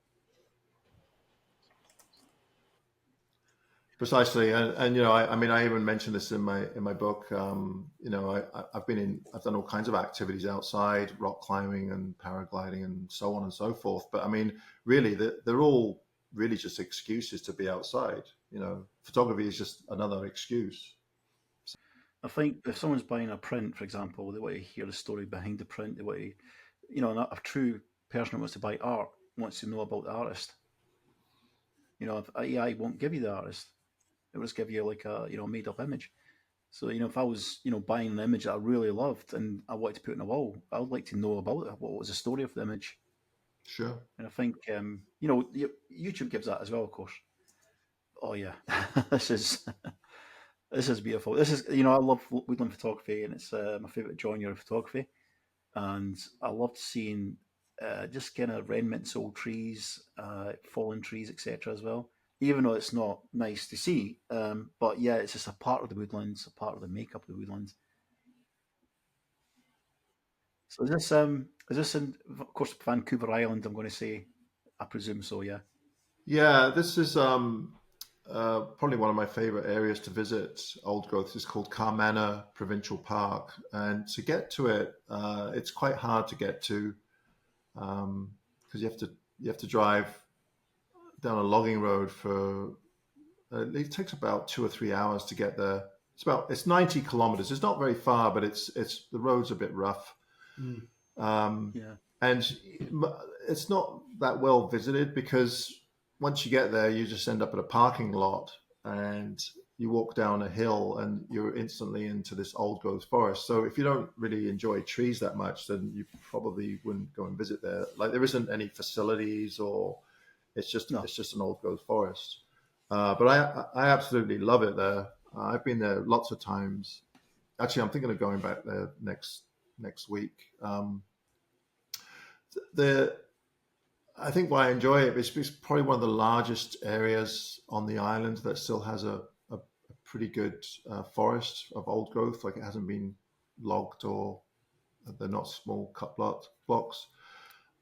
A: Precisely, and I mean, I even mentioned this in my book. I've done all kinds of activities outside, rock climbing and paragliding and so on and so forth. But I mean, really, they're all really just excuses to be outside. Photography is just another excuse.
B: I think if someone's buying a print, for example, they want to hear the story behind the print. They want to, a true person who wants to buy art wants to know about the artist. If AI won't give you the artist, it will just give you like a made up image. So if I was buying an image that I really loved and I wanted to put it on a wall, I would like to know about it. What was the story of the image?
A: Sure.
B: And I think YouTube gives that as well, of course. Oh yeah, this is beautiful. This is I love woodland photography, and it's my favorite genre of photography. And I loved seeing just kind of remnants, old trees, fallen trees, etc. as well. Even though it's not nice to see, but yeah, it's just a part of the woodlands, a part of the makeup of the woodlands. So is this in, of course, Vancouver Island? I'm going to say, I presume so. Yeah.
A: Yeah, this is probably one of my favorite areas to visit. Old growth is called Carmanah Provincial Park, and to get to it, it's quite hard to get to because you have to drive down a logging road for it takes about 2 or 3 hours to get there. It's 90 kilometers. It's not very far, but it's the road's a bit rough. And it's not that well visited because once you get there, you just end up at a parking lot and you walk down a hill and you're instantly into this old growth forest. So if you don't really enjoy trees that much, then you probably wouldn't go and visit there. Like there isn't any facilities, or it's just an old growth forest. But I absolutely love it there. I've been there lots of times. Actually, I'm thinking of going back there next week. I think why I enjoy it is it's probably one of the largest areas on the island that still has a pretty good forest of old growth. Like it hasn't been logged, or they're not small cut blocks.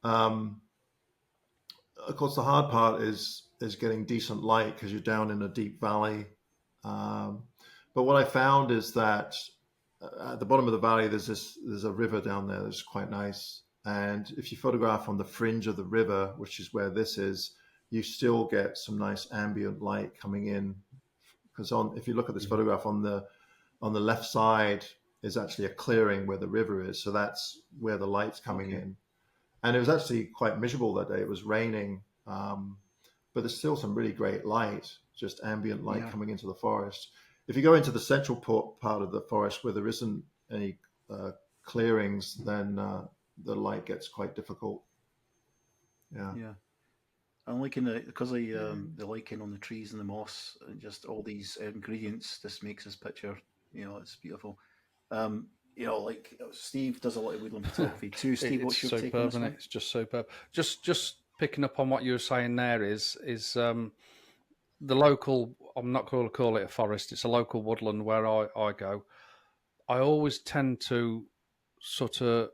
A: Of course, the hard part is getting decent light because you're down in a deep valley. But what I found is that at the bottom of the valley, there's a river down there that's quite nice. And if you photograph on the fringe of the river, which is where this is, you still get some nice ambient light coming in. Because if you look at this photograph on the left side is actually a clearing where the river is. So that's where the light's coming in. And it was actually quite miserable that day. It was raining, but there's still some really great light, just ambient light coming into the forest. If you go into the central part of the forest where there isn't any clearings, then the light gets quite difficult. Yeah.
B: I'm liking because of the lichen on the trees and the moss and just all these ingredients. This makes this picture, it's beautiful. Like Steve does a lot of woodland photography too. Steve, what's your take on this one?
I: It's just superb. Just picking up on what you were saying there is the local. I'm not going to call it a forest. It's a local woodland where I go. I always tend to sort of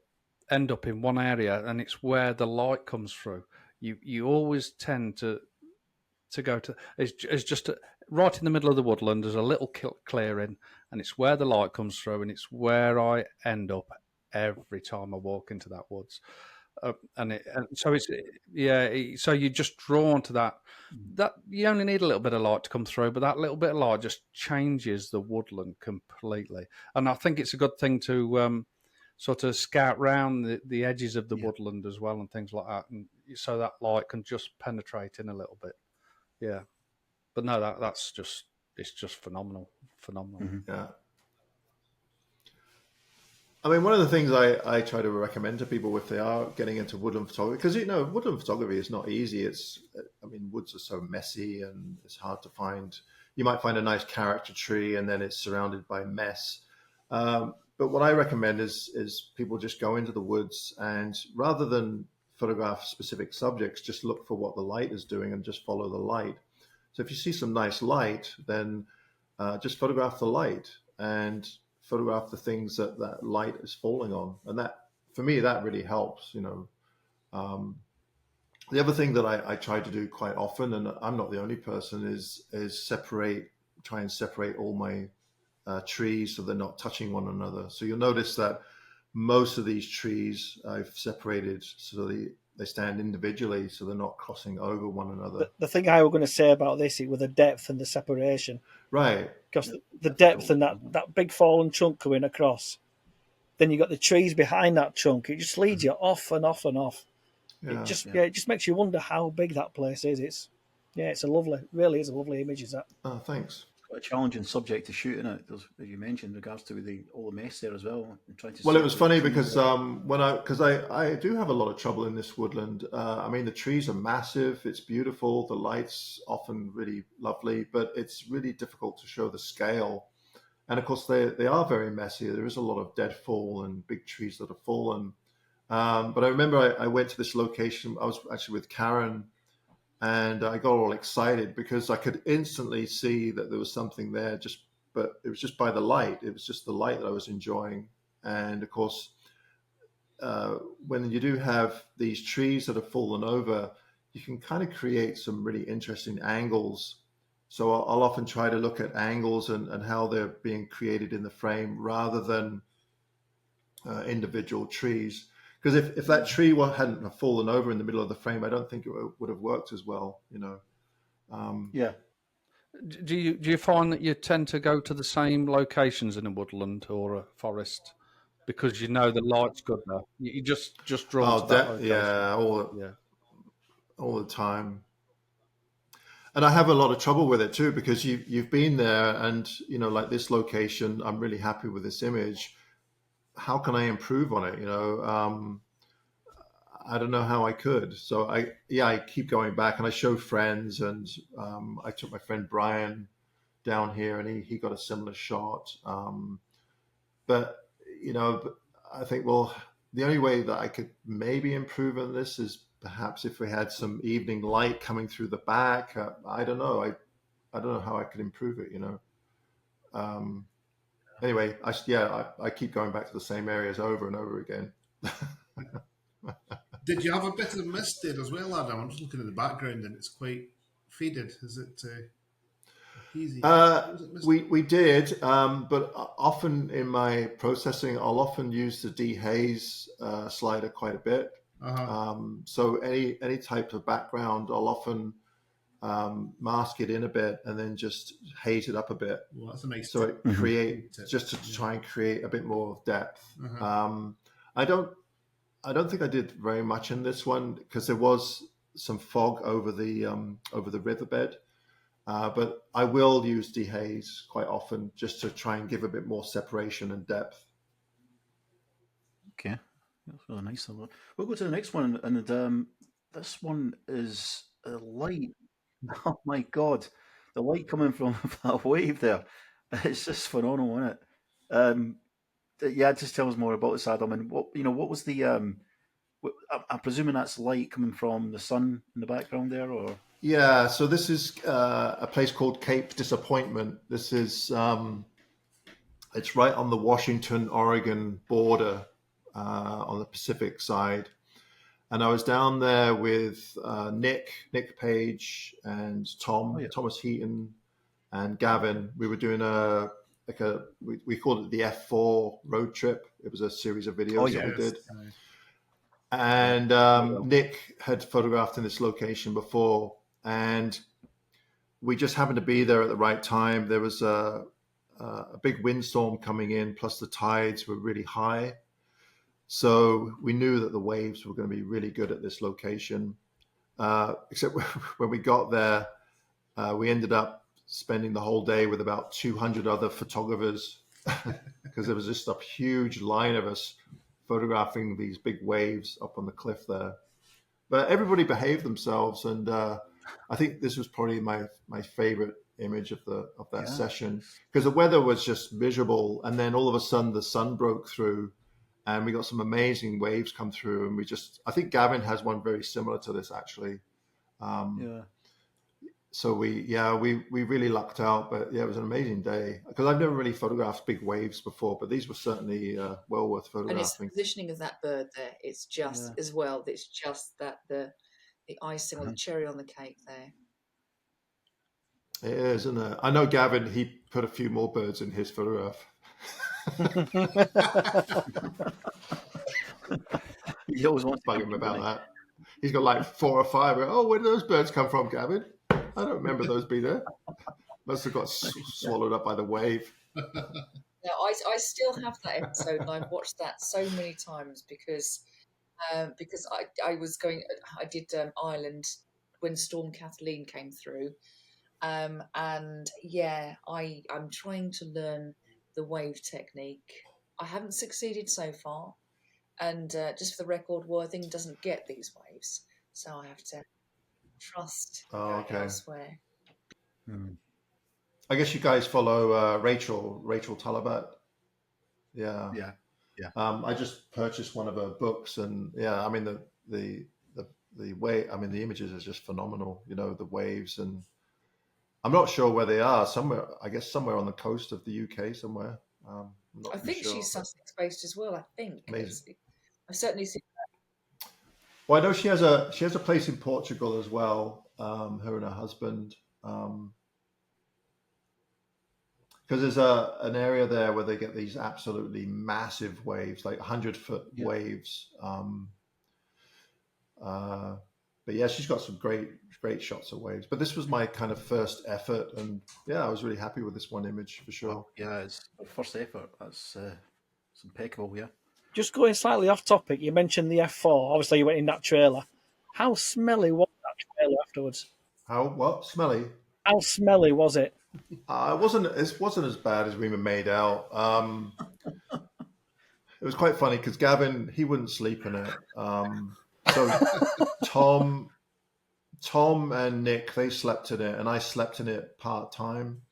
I: end up in one area, and it's where the light comes through. You always tend to go to. It's just right in the middle of the woodland. There's a little clearing, and it's where the light comes through, and it's where I end up every time I walk into that woods. So you're just drawn to that. That you only need a little bit of light to come through, but that little bit of light just changes the woodland completely. And I think it's a good thing to sort of scout round the edges of the woodland as well and things like that, and so that light can just penetrate in a little bit. Yeah, but no, it's just phenomenal.
A: Yeah. I mean, one of the things I try to recommend to people if they are getting into woodland photography, because woodland photography is not easy. Woods are so messy and it's hard to find. You might find a nice character tree and then it's surrounded by mess. But what I recommend is people just go into the woods and rather than photograph specific subjects, just look for what the light is doing and just follow the light. So if you see some nice light, then just photograph the light and photograph the things that light is falling on. And that, for me, that really helps, The other thing that I try to do quite often, and I'm not the only person, is try and separate all my trees so they're not touching one another. So you'll notice that most of these trees I've separated so they stand individually, so they're not crossing over one another.
D: The thing I was going to say about this is with the depth and the separation.
A: Right.
D: Because the depth and that big fallen chunk coming across, then you got the trees behind that chunk. It just leads you off and off and off.
A: Yeah.
D: It just makes you wonder how big that place is. It's really is a lovely image, is that?
A: Oh, thanks.
B: A challenging subject to shoot in it, as you mentioned, in regards to all the mess there as well.
A: Well, it was funny because I do have a lot of trouble in this woodland. The trees are massive. It's beautiful. The light's often really lovely, but it's really difficult to show the scale. And of course, they are very messy. There is a lot of deadfall and big trees that have fallen. But I remember I went to this location. I was actually with Karen. And I got all excited because I could instantly see that there was something there, but it was just by the light. It was just the light that I was enjoying. And of course, when you do have these trees that have fallen over, you can kind of create some really interesting angles. So I'll often try to look at angles and how they're being created in the frame rather than individual trees. Because if that tree hadn't fallen over in the middle of the frame, I don't think it would have worked as well,
B: Yeah.
I: Do you find that you tend to go to the same locations in a woodland or a forest because you know the light's good there? You just drawn to that location.
A: Yeah,
I: Yeah.
A: all the time. And I have a lot of trouble with it too, because you've been there, and like this location, I'm really happy with this image. How can I improve on it? I don't know how I could. So I keep going back, and I show friends, and I took my friend Brian down here, and he got a similar shot. But I think, well, the only way that I could maybe improve on this is perhaps if we had some evening light coming through the back. I don't know. I don't know how I could improve it. Anyway, I keep going back to the same areas over and over again.
E: Did you have a bit of mist there as well, Adam? I'm just looking at the background and it's quite faded. Is it hazy?
A: We did, but often in my processing, I'll often use the dehaze slider quite a bit. So any type of background, I'll often mask it in a bit and then just haze it up a bit.
E: Well, that's a nice
A: so
E: tip.
A: it create just to try and create a bit more depth. I don't think I did very much in this one because there was some fog over the riverbed. But I will use dehaze quite often just to try and give a bit more separation and depth.
B: Okay, that's really nice. We'll go to the next one, and this one is a light. Oh my God, the light coming from that wave there. It's just phenomenal, isn't it? Yeah, just tell us more about this, Adam. And what was the? I'm presuming that's light coming from the sun in the background there, or?
A: Yeah, so this is a place called Cape Disappointment. This is it's right on the Washington-Oregon border on the Pacific side. And I was down there with Nick Page, and Thomas Heaton, and Gavin. We were doing we called it the F4 road trip. It was a series of videos that we did. And Nick had photographed in this location before, and we just happened to be there at the right time. There was a big windstorm coming in, plus the tides were really high. So we knew that the waves were going to be really good at this location. Except when we got there, we ended up spending the whole day with about 200 other photographers because there was just a huge line of us photographing these big waves up on the cliff there. But everybody behaved themselves, and I think this was probably my favorite image of that session, because the weather was just miserable, and then all of a sudden the sun broke through, and we got some amazing waves come through, and I think Gavin has one very similar to this actually. So we really lucked out, but yeah, it was an amazing day because I've never really photographed big waves before, but these were certainly well worth photographing.
C: And it's the positioning of that bird there. It's just as well. It's just that the icing or the cherry on the cake there.
A: It is, isn't it? I know Gavin. He put a few more birds in his photograph.
B: He always wants
A: to bug him about that. He's got like 4 or 5. Oh, where did those birds come from, Gavin? I don't remember those being there. Must have got swallowed up by the wave.
C: Now, I still have that episode, and I've watched that so many times because I did Ireland when Storm Kathleen came through, and yeah, I'm trying to learn the wave technique. I haven't succeeded so far, and just for the record, Worthing doesn't get these waves, so I have to trust elsewhere.
A: I guess you guys follow Rachel Talabat. Yeah. I just purchased one of her books, and I mean the way, I mean the images are just phenomenal. The waves, and I'm not sure where they are. Somewhere on the coast of the UK somewhere.
C: I think she's Sussex based as well. I think.
A: Amazing.
C: I've certainly seen that.
A: Well, I know she has a place in Portugal as well. Her and her husband. Because there's an area there where they get these absolutely massive waves, like 100-foot waves. but yeah, she's got some great shots of waves. But this was my kind of first effort, and yeah, I was really happy with this one image for sure.
B: Yeah, it's the first effort. That's it's impeccable. Yeah.
D: Just going slightly off topic, you mentioned the F4. Obviously, you went in that trailer. How smelly was that trailer afterwards?
A: What smelly?
D: How smelly was it?
A: It wasn't as bad as we were made out. It was quite funny because Gavin, he wouldn't sleep in it. So Tom and Nick, they slept in it, and I slept in it part time.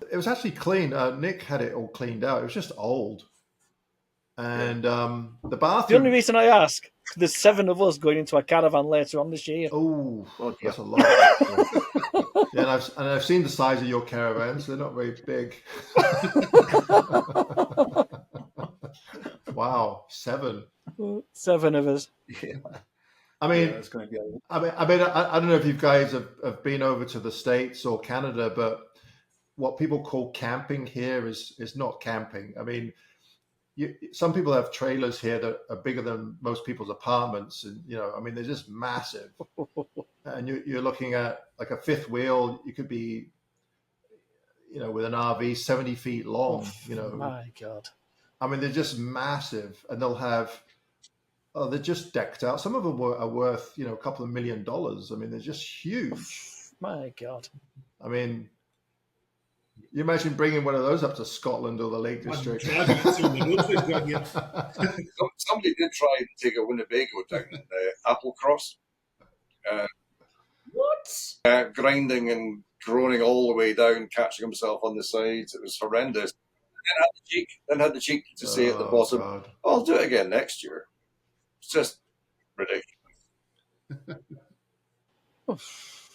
A: It was actually clean. Nick had it all cleaned out. It was just old, and the
D: The
A: bathroom.
D: only reason I ask, there's 7 of us going into a caravan later on this year.
A: Oh,
B: Oh, dear.
A: that's a lot. Yeah, and I've seen the size of your caravans. They're not very big. Wow, 7.
D: 7 of us.
B: Yeah.
A: I mean,
B: Yeah, it's going to be.
A: I don't know if you guys have been over to the States or Canada, but what people call camping here is not camping. I mean, some people have trailers here that are bigger than most people's apartments, and I mean, they're just massive. And you're looking at like a fifth wheel. You could be, with an RV 70 feet long.
D: My God.
A: I mean, they're just massive, and they'll have. Oh, they're just decked out. Some of them are worth, a couple of $1 million. I mean, they're just huge.
D: My God.
A: I mean, you imagine bringing one of those up to Scotland or the Lake District.
E: Somebody
F: did try and take a Winnebago down Applecross.
C: What?
F: Grinding and groaning all the way down, catching himself on the sides. It was horrendous. Then had the cheek to say at the bottom,
A: God.
F: I'll do it again next year. It's just ridiculous.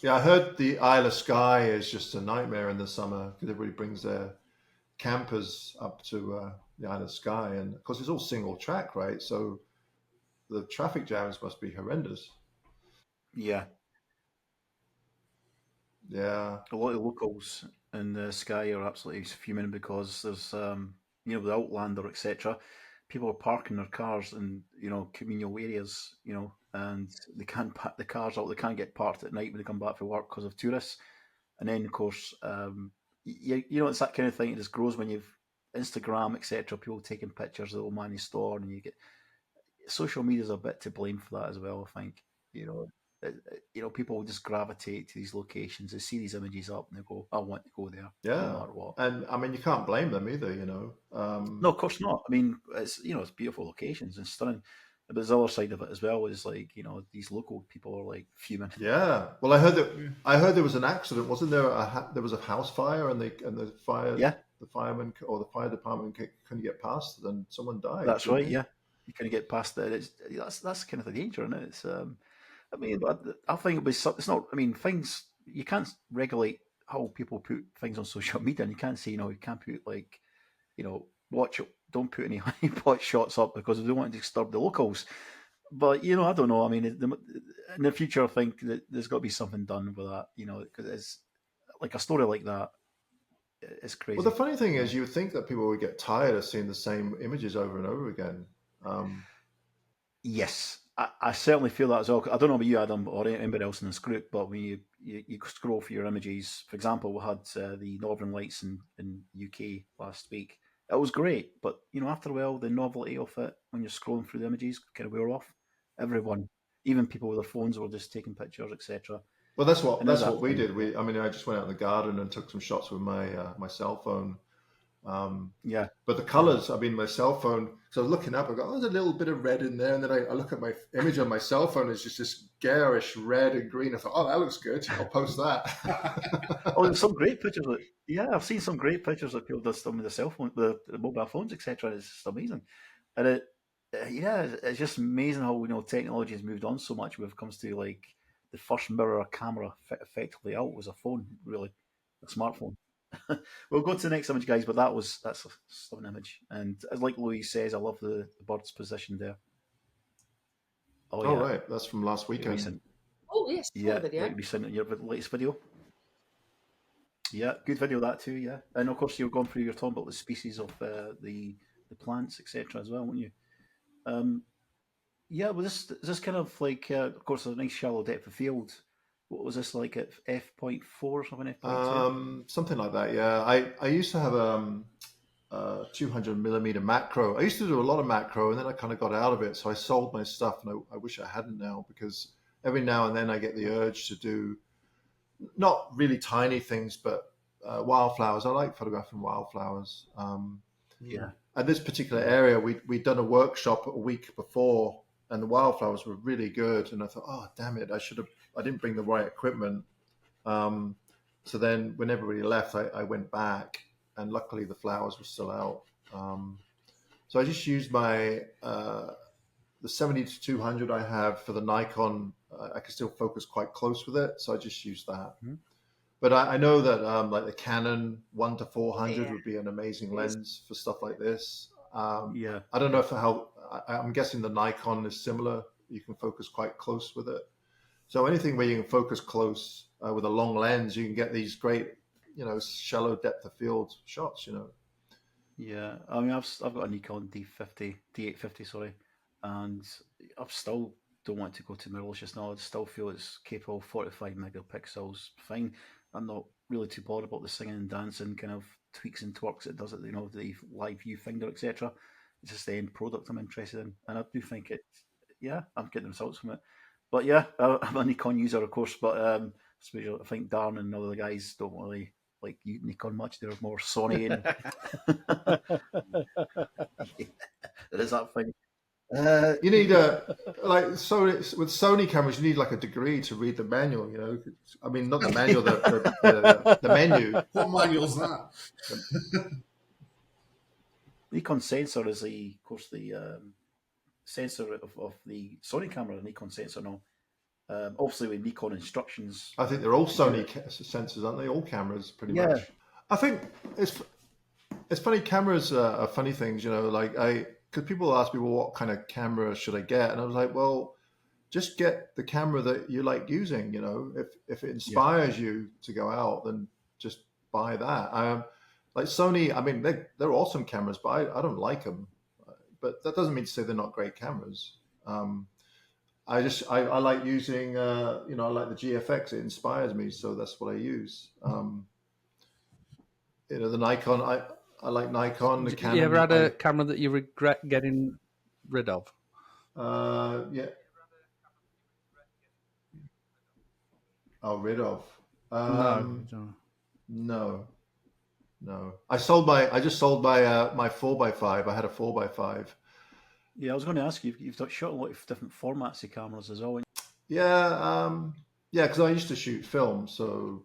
A: Yeah, I heard the Isle of Skye is just a nightmare in the summer because everybody brings their campers up to the Isle of Skye. And of course, it's all single track, right? So the traffic jams must be horrendous.
B: Yeah.
A: Yeah.
B: A lot of locals in the Sky are absolutely fuming because there's, the Outlander, etc. People are parking their cars in, communal areas, and they can't pack the cars out. They can't get parked at night when they come back from work because of tourists. And then, of course, it's that kind of thing. It just grows when you've Instagram, etc. People taking pictures of the old man's store, and you get social media's a bit to blame for that as well. I think people will just gravitate to these locations. They see these images up and they go, "I want to go there."
A: Yeah.
B: No matter what.
A: And I mean, you can't blame them either.
B: No, of course not. I mean, it's beautiful locations and stunning. But there's the other side of it as well. Is like these local people are like fuming.
A: Yeah. Well, I heard there was an accident. Wasn't there? There was a house fire, and the fire.
B: Yeah.
A: The fireman or the fire department couldn't get past, and someone died.
B: That's right. Yeah, you couldn't get past it. That's kind of the danger, isn't it? It's I mean, I think it's not. I mean, things you can't regulate how people put things on social media, and you can't say you can't put don't put any high pot shots up because they don't want to disturb the locals. But I don't know. I mean, in the future, I think that there's got to be something done with that. Because it's like a story like that. It's crazy.
A: Well, the funny thing is, you would think that people would get tired of seeing the same images over and over again.
B: Yes, I certainly feel that as well. I don't know about you, Adam, or anybody else in this group, but when you scroll through your images, for example, we had the Northern Lights in UK last week. It was great, but after a while, the novelty of it when you're scrolling through the images kind of wear off. Everyone, even people with their phones, were just taking pictures, etc.
A: Well, that's what we did. I just went out in the garden and took some shots with my cell phone.
B: Yeah.
A: But the colours, I mean, my cell phone, so I was looking up, I go, there's a little bit of red in there. And then I look at my image on my cell phone, it's just this garish red and green. I thought, that looks good. I'll post that.
B: There's some great pictures. I've seen some great pictures of people just with the cell phone, the mobile phones, etc. It's just amazing. And it's just amazing how, technology has moved on so much when it comes to like the first mirror camera effectively out was a phone, really, a smartphone. We'll go to the next image, guys, but that's a stunning image. And as like Louise says, I love the bird's position there.
A: Oh, right. That's from last weekend.
B: Recent.
C: Oh, yes.
B: Yeah,
C: video.
B: like recent in your latest video. Yeah, good video that too, yeah. And of course, you're going through, you're talking about the species of the plants, etc. as well, weren't you? Yeah, well, this kind of like, of course, a nice shallow depth of field. What was this like at f.4 or something? F.2?
A: Something like that. Yeah, I used to have a 200 millimeter macro. I used to do a lot of macro, and then I kind of got out of it. So I sold my stuff, and I wish I hadn't now, because every now and then I get the urge to do not really tiny things, but wildflowers. I like photographing wildflowers.
B: Yeah.
A: At this particular area, we'd done a workshop a week before, and the wildflowers were really good. And I thought, oh damn it, I didn't bring the right equipment. So then when everybody left, I went back, and luckily the flowers were still out. So I just used my the 70 to 200 I have for the Nikon. I can still focus quite close with it, so I just use that.
B: Mhm.
A: But I know that like the Canon 1 to 400
C: Yeah.
A: would be an amazing lens for stuff like this.
B: Yeah.
A: I don't know if I'm guessing the Nikon is similar. You can focus quite close with it. So anything where you can focus close with a long lens, you can get these great, shallow depth of field shots.
B: Yeah, I mean, I've got a Nikon D850, sorry, and I still don't want to go to mirrorless just now. I still feel it's capable of 45 megapixels. Fine, I'm not really too bothered about the singing and dancing kind of tweaks and twerks it does it. The live viewfinder, etc. It's just the end product I'm interested in, and I do think yeah, I'm getting results from it. But yeah, I'm a Nikon user, of course, but I think Darren and other guys don't really like Nikon much. They're more Sony and yeah, it is that thing.
A: You need with Sony cameras, you need like a degree to read the manual. I mean, not the manual, the menu.
E: What manual's that?
B: Nikon sensor is of course, the sensor of the Sony camera. The Nikon sensor now. Obviously, with Nikon instructions.
A: I think they're all Sony sensors, aren't they? All cameras, pretty much. I think it's funny. Cameras are funny things, because people ask me, well, what kind of camera should I get? And I was like, well, just get the camera that you like using. If it inspires you to go out, then just buy that. Like Sony, I mean, they're awesome cameras, but I don't like them. But that doesn't mean to say they're not great cameras. I like using, I like the GFX. It inspires me, so that's what I use. The Nikon, I like Nikon. The Canon.
I: You ever had a camera that you regret getting rid of?
A: Yeah. Oh, rid of? No. I just sold my my 4x5. I had a 4x5.
B: Yeah, I was going to ask you. You've shot a lot of different formats of cameras as well.
A: Yeah, because I used to shoot film, so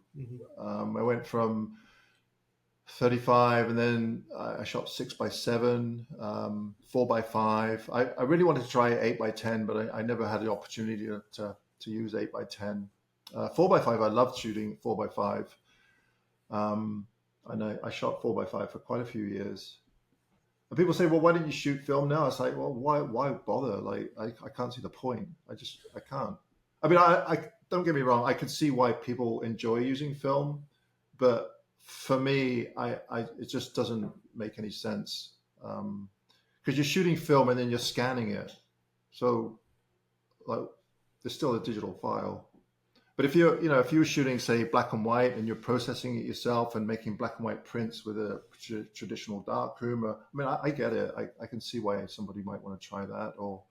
A: I went from 35, and then I shot 6x7, 4x5. I really wanted to try 8x10, but I never had the opportunity to use 8x10. 4x5, I loved shooting 4x5. And I shot 4x5 for quite a few years. And people say, well, why didn't you shoot film now? It's like, well, why bother? Like, I can't see the point. I can't. I mean, I don't get me wrong. I could see why people enjoy using film, but for me, it just doesn't make any sense. Because you're shooting film and then you're scanning it. So, like, there's still a digital file. But if if you were shooting, say, black and white, and you're processing it yourself and making black and white prints with a traditional darkroom, I mean, I get it. I can see why somebody might want to try that. Or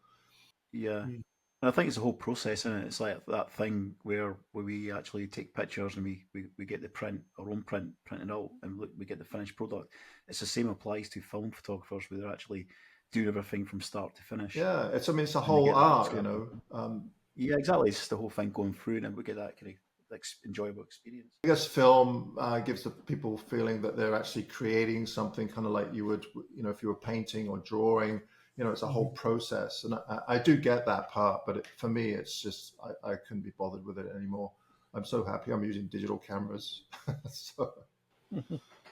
B: And I think it's the whole process, isn't it? It's like that thing where we actually take pictures and we get our own print printed out, and we get the finished product. It's the same applies to film photographers, where they're actually doing everything from start to finish.
A: Yeah, it's a whole art,
B: Yeah, exactly. It's just the whole thing going through, and we get that kind of enjoyable experience.
A: I guess film gives the people feeling that they're actually creating something, kind of like you would, if you were painting or drawing. It's a whole process, and I do get that part. But for me, it's just I couldn't be bothered with it anymore. I'm so happy I'm using digital cameras. So.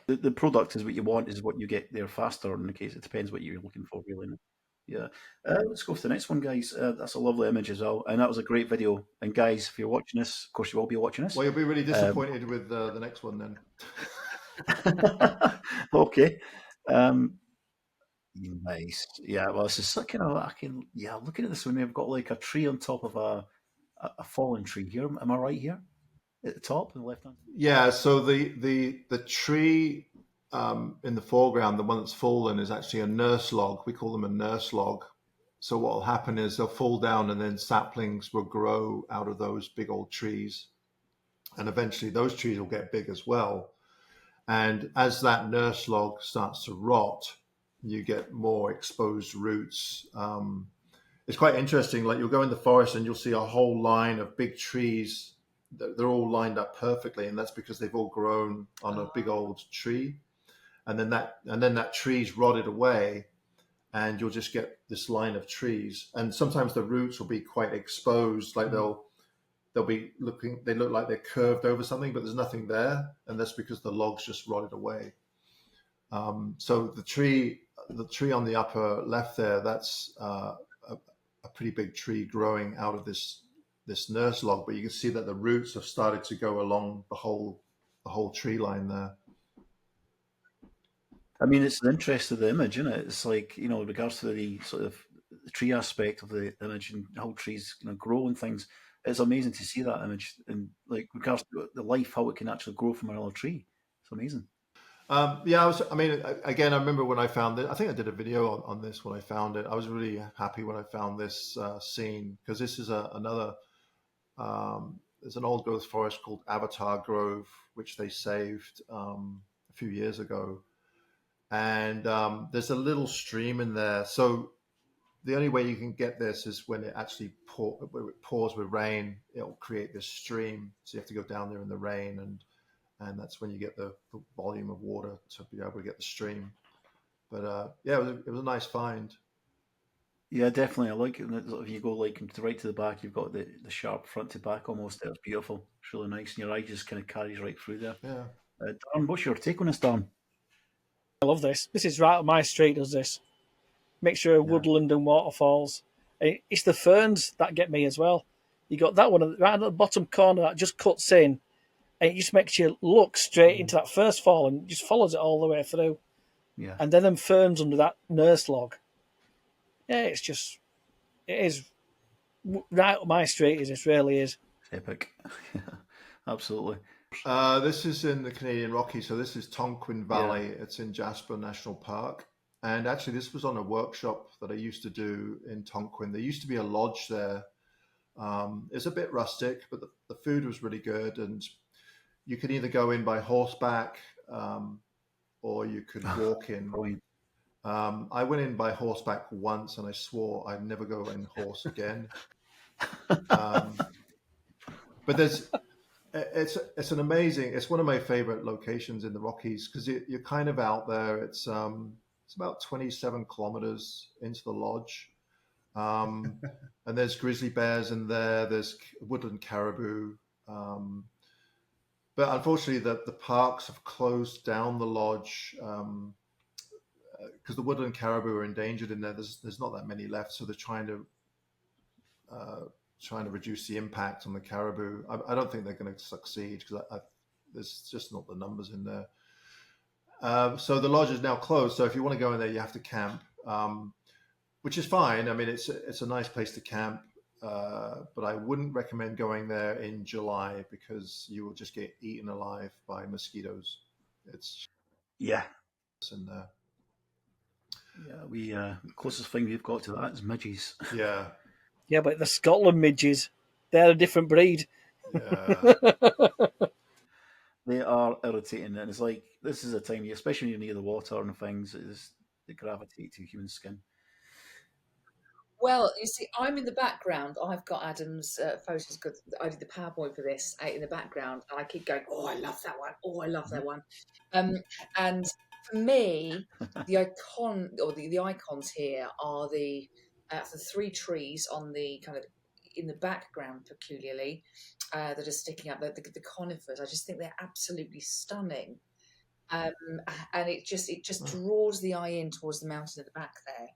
B: The product is what you want, is what you get there faster. In the case, it depends what you're looking for, really. Yeah. Let's go for the next one, guys. That's a lovely image as well. And that was a great video. And guys, if you're watching this, of course you will be watching this.
A: Well, you'll be really disappointed with the next one then.
B: Okay. Nice. Yeah, well, it's just kind of, looking at this one, we've got like a tree on top of a fallen tree here. Am I right here? At the top, on the left hand?
A: Yeah, so the tree in the foreground, the one that's fallen, is actually a nurse log. We call them a nurse log. So what will happen is they'll fall down, and then saplings will grow out of those big old trees, and eventually those trees will get big as well. And as that nurse log starts to rot, you get more exposed roots. It's quite interesting. Like you'll go in the forest and you'll see a whole line of big trees. They're all lined up perfectly, and that's because they've all grown on a big old tree. And then that tree's rotted away, and you'll just get this line of trees. And sometimes the roots will be quite exposed, like they'll be looking. They look like they're curved over something, but there's nothing there, and that's because the logs just rotted away. So the tree on the upper left there, that's a pretty big tree growing out of this nurse log, but you can see that the roots have started to go along the whole tree line there.
B: I mean, it's the interest of the image, isn't it? It's like, in regards to the sort of the tree aspect of the image and how trees grow and things. It's amazing to see that image and like regards to the life, how it can actually grow from another tree. It's amazing.
A: Yeah, I remember when I found it. I think I did a video on this when I found it. I was really happy when I found this scene, because this is another. There's an old growth forest called Avatar Grove, which they saved a few years ago, and there's a little stream in there. So the only way you can get this is when it actually pours with rain. It'll create this stream, so you have to go down there in the rain, and that's when you get the volume of water to be able to get the stream. But yeah, it was a nice find.
B: Yeah, definitely. I like it. If you go like right to the back, you've got the sharp front to back almost. It's beautiful. It's really nice. And your eye just kind of carries right through there.
A: Yeah.
B: Dan, what's your take on this, Dan?
D: I love this. This is right up my street, does this. Mixture of woodland and waterfalls. It's the ferns that get me as well. You got that one right at the bottom corner that just cuts in, and it just makes you look straight into that first fall and just follows it all the way through.
B: Yeah.
D: And then them ferns under that nurse log. Yeah, it is right up my street, as it really is.
B: Epic. Absolutely.
A: This is in the Canadian Rockies, so this is Tonquin Valley. Yeah. It's in Jasper National Park. And actually, this was on a workshop that I used to do in Tonquin. There used to be a lodge there. It's a bit rustic, but the food was really good. And you could either go in by horseback or you could walk in. I went in by horseback once, and I swore I'd never go in horse again. But it's an amazing. It's one of my favorite locations in the Rockies because you're kind of out there. It's about 27 kilometers into the lodge, and there's grizzly bears in there. There's woodland caribou. But unfortunately, the parks have closed down the lodge because the woodland caribou are endangered in there. There's not that many left, so they're trying to reduce the impact on the caribou. I don't think they're going to succeed because there's just not the numbers in there. So the lodge is now closed. So if you want to go in there, you have to camp, which is fine. I mean, it's a nice place to camp, but I wouldn't recommend going there in July because you will just get eaten alive by mosquitoes. It's
B: in
A: there.
B: Yeah, the closest thing we've got to that is midges.
A: Yeah.
D: Yeah, but the Scotland midges, they're a different breed.
A: Yeah.
B: They are irritating, and it's like this is a time, especially when you're near the water and things, they gravitate to human skin.
C: Well, you see, I'm in the background. I've got Adam's photos because I did the PowerPoint for this out in the background, and I keep going, "Oh, I love that one! Oh, I love that one!" And for me, the icon or the icons here are the three trees on the kind of in the background, peculiarly that are sticking up. The conifers. I just think they're absolutely stunning, and it just draws the eye in towards the mountain at the back there.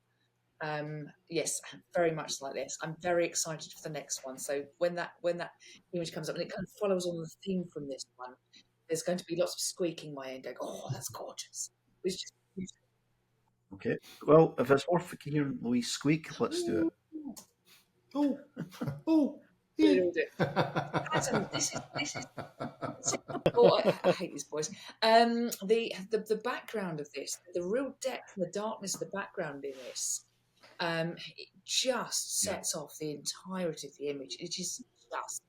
C: Yes, very much like this. I'm very excited for the next one. So when that image comes up and it kind of follows on the theme from this one, there's going to be lots of squeaking my end going, "Oh, that's gorgeous." It's just beautiful.
B: Okay. Well, if it's worth hearing Louise squeak, let's do it.
A: Oh, oh.
C: Do it. Adam, this is. Oh, I hate these boys. The background of this, the real depth and the darkness of the background in this, it just sets off the entirety of the image. It is just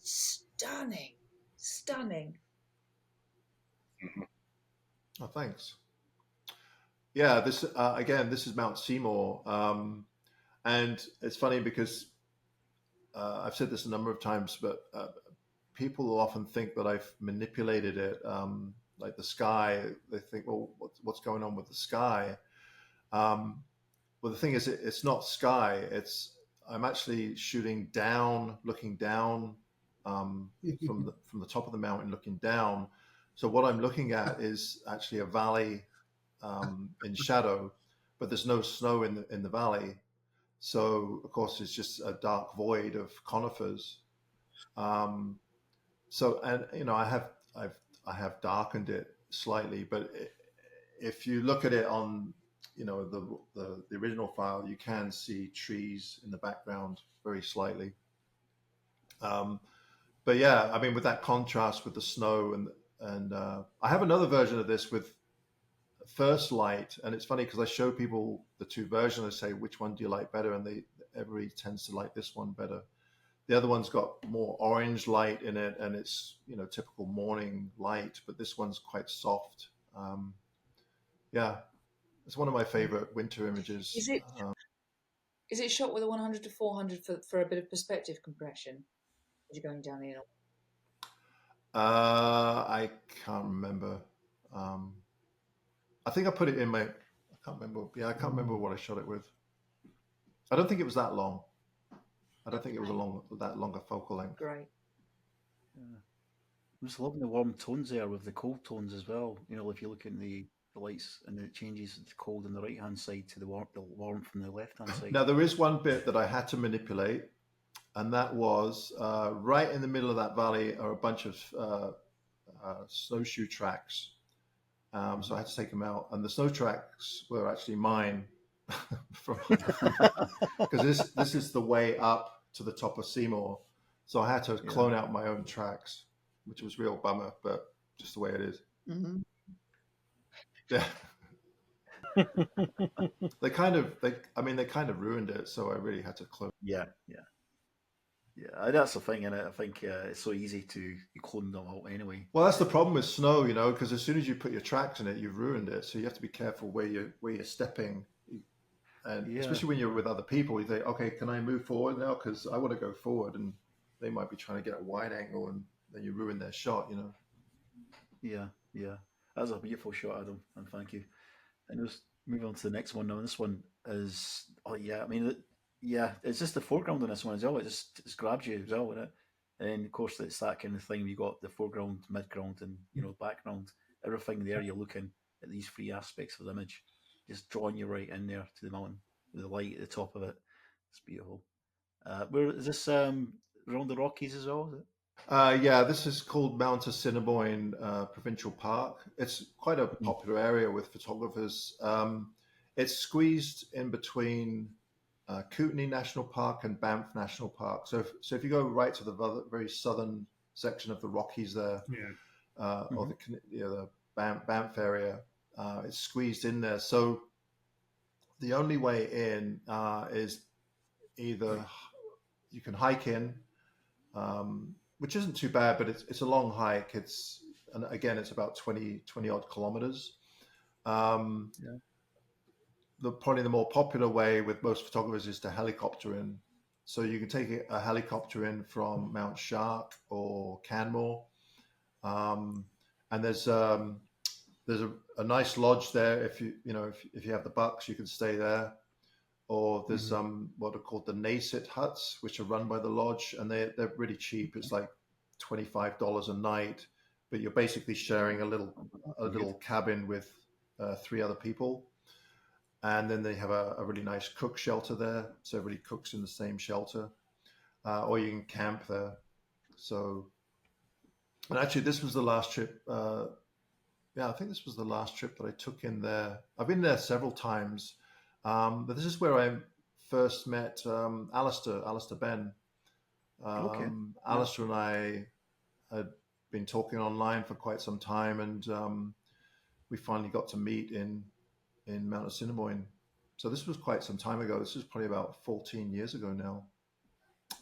C: stunning, stunning.
A: Oh, thanks. Yeah, this again. This is Mount Seymour, and it's funny because I've said this a number of times, but people will often think that I've manipulated it, like the sky. They think, well, what's going on with the sky? Well, the thing is, it's not sky. I'm actually shooting down, looking down from the top of the mountain, looking down. So what I'm looking at is actually a valley in shadow, but there's no snow in the valley. So of course it's just a dark void of conifers. And I have darkened it slightly, but if you look at it on the original file, you can see trees in the background very slightly. But yeah, I mean, with that contrast with the snow and I have another version of this with first light, and it's funny because I show people the two versions. I say, which one do you like better? And everybody tends to like this one better. The other one's got more orange light in it, and it's typical morning light, but this one's quite soft. Yeah, it's one of my favorite winter images.
C: Is it shot with a 100 to 400 for a bit of perspective compression as you're going down the hill?
A: I can't remember. I think I put it in my. I can't remember. Yeah, I can't remember what I shot it with. I don't think it was that long. I don't think it was that longer focal length.
C: Great.
B: Yeah. I'm just loving the warm tones there with the cold tones as well. If you look at the lights and it changes the cold on the right hand side to the warmth from the left hand side.
A: Now there is one bit that I had to manipulate, and that was right in the middle of that valley are a bunch of snowshoe tracks. So I had to take them out, and the snow tracks were actually mine, because this is the way up to the top of Seymour. So I had to clone out my own tracks, which was a real bummer, but just the way it is.
C: Mm-hmm.
A: Yeah. They kind of ruined it, so I really had to clone.
B: Yeah. That's the thing, and I think it's so easy to clone them out anyway.
A: Well, that's the problem with snow, because as soon as you put your tracks in it, you've ruined it. So you have to be careful where you're stepping, and especially when you're with other people, you think, okay, can I move forward now? Because I want to go forward, and they might be trying to get a wide angle, and then you ruin their shot,
B: Yeah. That was a beautiful shot, Adam, and thank you. And just move on to the next one now. This one is, it's just the foreground on this one as well. It just grabs you as well, isn't it? And then, of course, it's that kind of thing. You got the foreground, midground, and background. Everything there. You're looking at these three aspects of the image, just drawing you right in there to the mountain with the light at the top of it. It's beautiful. Where is this? Around the Rockies as well? Is it?
A: Yeah, this is called Mount Assiniboine Provincial Park. It's quite a popular area with photographers. It's squeezed in between Kootenai National Park and Banff National Park. So if you go right to the very southern section of the Rockies there, or the Banff area, it's squeezed in there. So the only way in is either you can hike in, which isn't too bad, but it's a long hike. It's about 20 odd kilometers. Probably the more popular way with most photographers is to helicopter in. So you can take a helicopter in from Mount Shark or Canmore, and there's a nice lodge there. If you have the bucks, you can stay there. Or there's what are called the Nasit huts, which are run by the lodge, and they're really cheap. It's like $25 a night, but you're basically sharing a little cabin with 3 other people. And then they have a really nice cook shelter there, so everybody cooks in the same shelter, or you can camp there. So, and actually, this was the last trip Yeah, I think this was the last trip that I took in there. I've been there several times, but this is where I first met Alistair Ben.
B: Okay.
A: Alistair and I had been talking online for quite some time, and we finally got to meet in Mount Assiniboine. So this was quite some time ago. This was probably about 14 years ago now.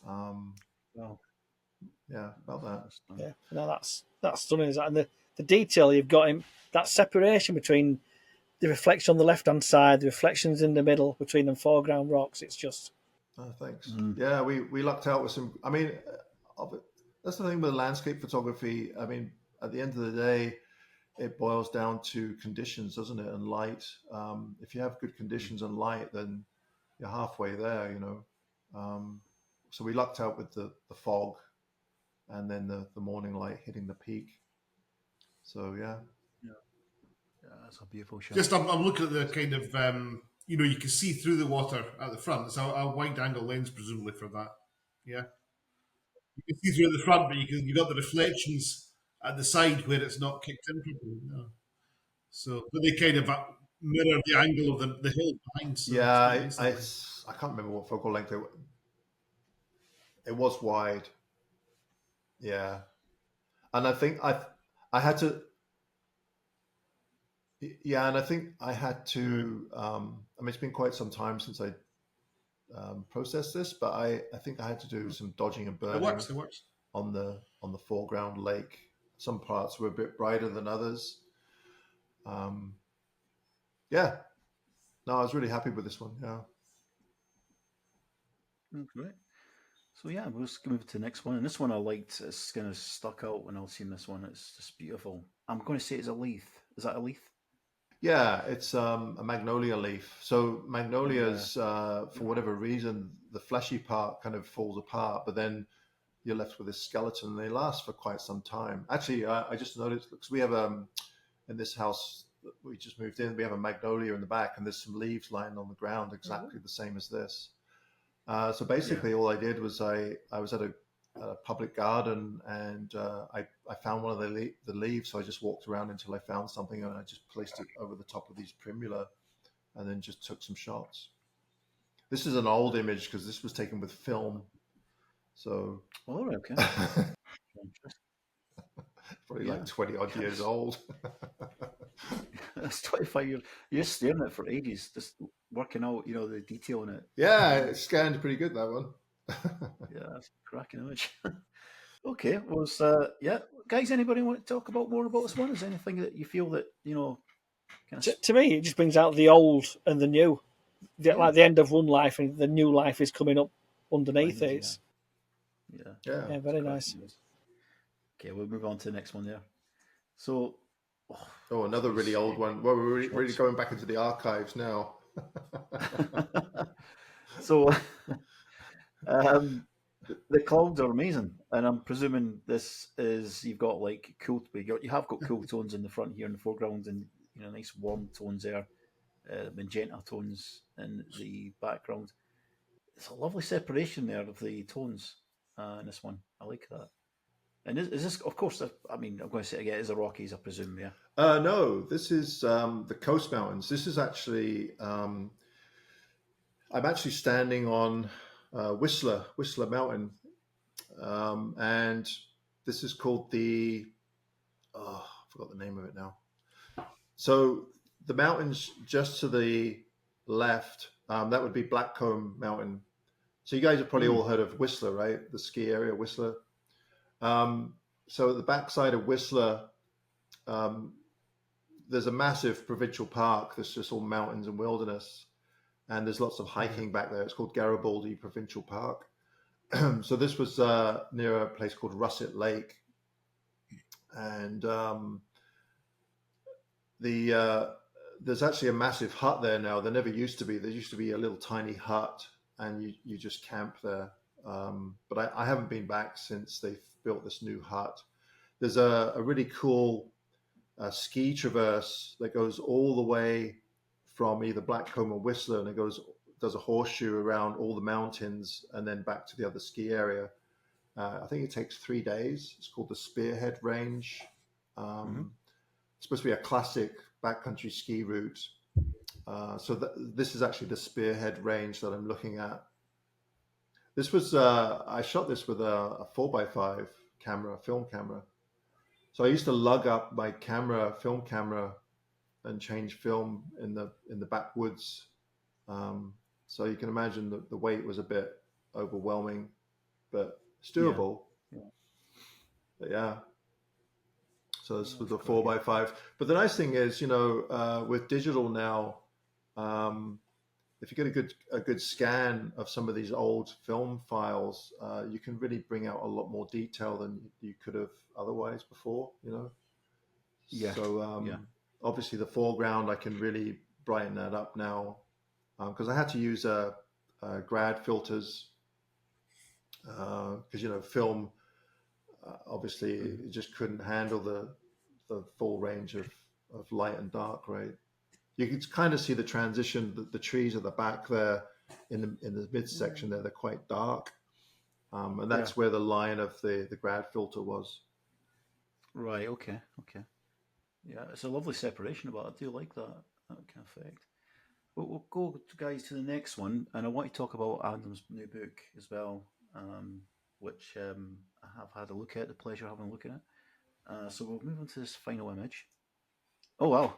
B: Wow.
A: Yeah, about that.
D: Yeah, no, that's stunning. And the detail you've got in that separation between the reflection on the left hand side, the reflections in the middle between them foreground rocks. It's just
A: Oh, thanks. Yeah, we lucked out with some. I mean, that's the thing with landscape photography. I mean, at the end of the day, it boils down to conditions, doesn't it? And light. If you have good conditions and light, then you're halfway there, you know. So we lucked out with the fog and then the morning light hitting the peak. So yeah.
B: Yeah, that's a beautiful shot.
E: Just I'm looking at the kind of you know, you can see through the water at the front. It's a wide angle lens presumably for that. Yeah, you can see through at the front, but you got the reflections at the side where it's not kicked in properly. No. So, but they kind of mirror the angle of the hill behind. So
A: Yeah,
E: it's quite nice that way.
A: I can't remember what focal length it was wide. Yeah, and I think I had to. Yeah, and I think I had to. I mean, it's been quite some time since I processed this, but I think I had to do some dodging and
E: It
A: burning
E: works. It works.
A: on the foreground lake. Some parts were a bit brighter than others. Yeah, no, I was really happy with this one. Yeah.
B: Great. So yeah, we'll just move to the next one. And this one I liked. It's kind of stuck out when I was seeing this one. It's just beautiful. I'm going to say it's a leaf. Is that a leaf?
A: Yeah, it's a magnolia leaf. So magnolias, for whatever reason, the fleshy part kind of falls apart, but then you're left with this skeleton. And they last for quite some time. Actually, I just noticed because we have in this house that we just moved in, we have a magnolia in the back, and there's some leaves lying on the ground exactly the same as this. So basically, all I did was I was at a public garden, and I found one of the leaves. So I just walked around until I found something, and I just placed it over the top of these primula, and then just took some shots. This is an old image because this was taken with film, so
B: Oh, okay.
A: probably like 20 odd years old.
B: That's 25 years. You're just staring at it for ages, just working out, the detail in it.
A: Yeah, it scanned pretty good, that one.
B: Yeah, that's a cracking image. Okay, well, yeah, guys. Anybody want to talk about more about this one? Is there anything that you feel that kind of
D: to me, it just brings out the old and the new. Like the end of one life and the new life is coming up underneath it.
B: yeah,
D: very nice.
B: Okay, we'll move on to the next one there. So,
A: oh, another really old one. Well, we're really going back into the archives now.
B: So, the clouds are amazing, and I'm presuming this is you've got like cool. You have got cool tones in the front here in the foreground, and nice warm tones there, magenta tones in the background. It's a lovely separation there of the tones in this one. I like that. And is this, of course, I mean, I'm going to say again, is the Rockies, I presume, yeah?
A: No, this is the Coast Mountains. This is actually, I'm actually standing on Whistler Mountain. And this is called I forgot the name of it now. So the mountains just to the left, that would be Blackcomb Mountain. So you guys have probably all heard of Whistler, right? The ski area, Whistler. So at the backside of Whistler, there's a massive provincial park that's just all mountains and wilderness. And there's lots of hiking back there. It's called Garibaldi Provincial Park. So this was near a place called Russet Lake. And there's actually a massive hut there now. There never used to be. There used to be a little tiny hut, and you just camp there. But I haven't been back since they've built this new hut. There's a really cool ski traverse that goes all the way from either Blackcomb or Whistler, and it does a horseshoe around all the mountains and then back to the other ski area. I think it takes 3 days. It's called the Spearhead Range. supposed to be a classic backcountry ski route. So this is actually the Spearhead range that I'm looking at. This was I shot this with a 4x5 camera, film camera. So I used to lug up my film camera, and change film in the backwoods. So you can imagine the weight was a bit overwhelming, but it's doable.
B: Yeah.
A: But yeah. So this was a 4x5. But the nice thing is, with digital now, if you get a good scan of some of these old film files, you can really bring out a lot more detail than you could have otherwise before.
B: Yeah.
A: So obviously the foreground, I can really brighten that up now, because I had to use grad filters, because film obviously it just couldn't handle the full range of light and dark, right? You can kind of see the transition. The trees at the back there, in the midsection there, they're quite dark, and that's where the line of the grad filter was.
B: Right. Okay. Yeah, it's a lovely separation, but I do like that kind of effect. We'll go, guys, to the next one, and I want to talk about Adam's new book as well, which I have had a look at, the pleasure of having a look at it. So we'll move on to this final image. Oh wow!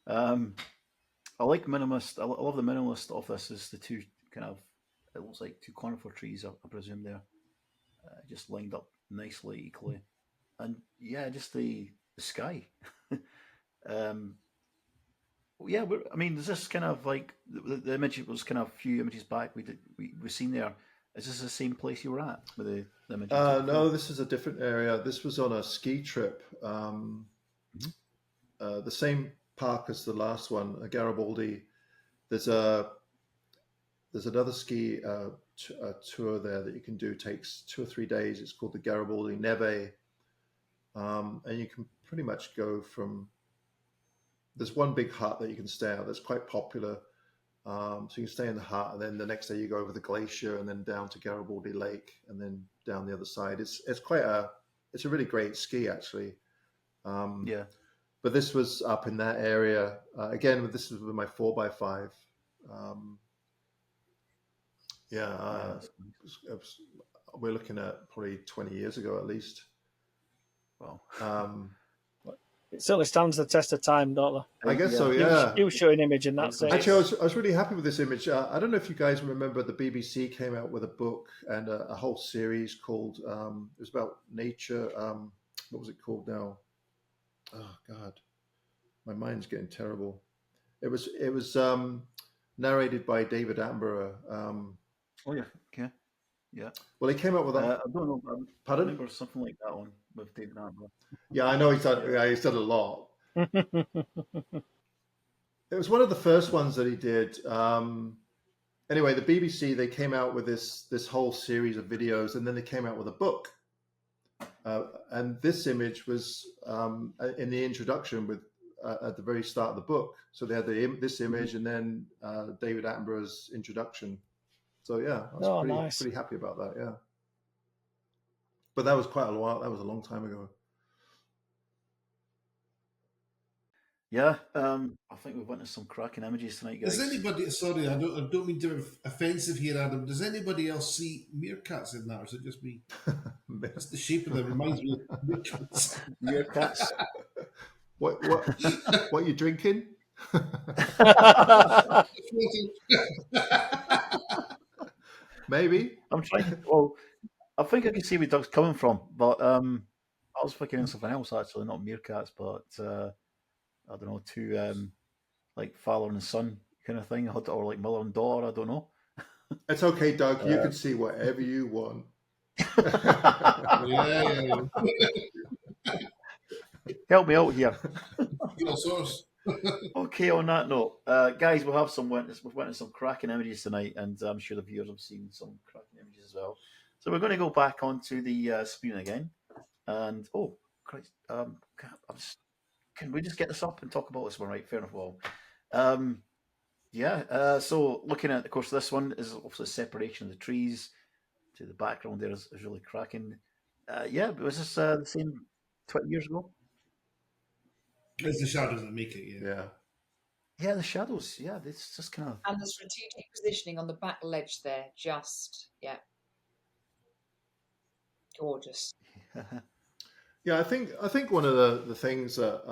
B: I like minimalist. I love the minimalist of this. Is the two kind of, it looks like two conifer trees, I presume they're just lined up nicely, equally, and yeah, just the sky. Yeah, I mean, is this kind of like the image was kind of a few images back we seen there? Is this the same place you were at with the image?
A: No, this is a different area. This was on a ski trip. The same park as the last one, Garibaldi. There's another ski tour there that you can do. Takes 2 or 3 days. It's called the Garibaldi Neve, and you can pretty much go from. There's one big hut that you can stay at that's quite popular. So you can stay in the hut, and then the next day you go over the glacier, and then down to Garibaldi Lake, and then down the other side. It's a really great ski actually.
B: Yeah.
A: But this was up in that area again. This is with my 4x5. We're looking at probably 20 years ago at least.
B: Wow.
D: It certainly stands the test of time, don't they?
A: I guess so, yeah.
D: You show an image and that's it.
A: Actually, I was really happy with this image. I don't know if you guys remember the BBC came out with a book and a whole series called, it was about nature. What was it called now? Oh, God. My mind's getting terrible. It was narrated by David Attenborough.
B: Oh, yeah. Okay. Yeah.
A: Well, he came up with that.
B: I don't know.
A: Pardon?
B: I remember something like that one with David Attenborough.
A: Yeah, I know he's done a lot. It was one of the first ones that he did. Anyway, the BBC, they came out with this whole series of videos, and then they came out with a book. And this image was in the introduction with at the very start of the book. So they had this image, and then David Attenborough's introduction. So yeah, I was pretty happy about that. Yeah, but that was quite a while. That was a long time ago.
B: Yeah, I think we've witnessed some cracking images tonight, guys.
E: Does anybody? Sorry, I don't mean to be offensive here, Adam. Does anybody else see meerkats in that, or is it just me? That's the shape of them. Reminds me of meerkats.
B: Meerkats.
A: What are you drinking? Maybe.
B: I'm trying. Well, I think I can see where Doug's coming from, but I was thinking of something else actually, not meerkats, but I don't know, two like father and son kind of thing, or like mother and daughter. I don't know.
A: It's okay, Doug. You can see whatever you want.
E: Yeah.
B: Help me out here.
E: Your source.
B: Okay, on that note, guys, we've witnessed some cracking images tonight, and I'm sure the viewers have seen some cracking images as well. So we're going to go back onto the screen again, and oh Christ, can we just get this up and talk about this one, right? Fair enough. Well, so looking at, of course, this one is also the separation of the trees to the background there is really cracking. But was this the same 20 years ago?
E: It's the shadows that make it,
A: Yeah.
B: Yeah, the shadows. Yeah, it's just kind of.
C: And the strategic positioning on the back ledge there, gorgeous.
A: Yeah, I think one of the things that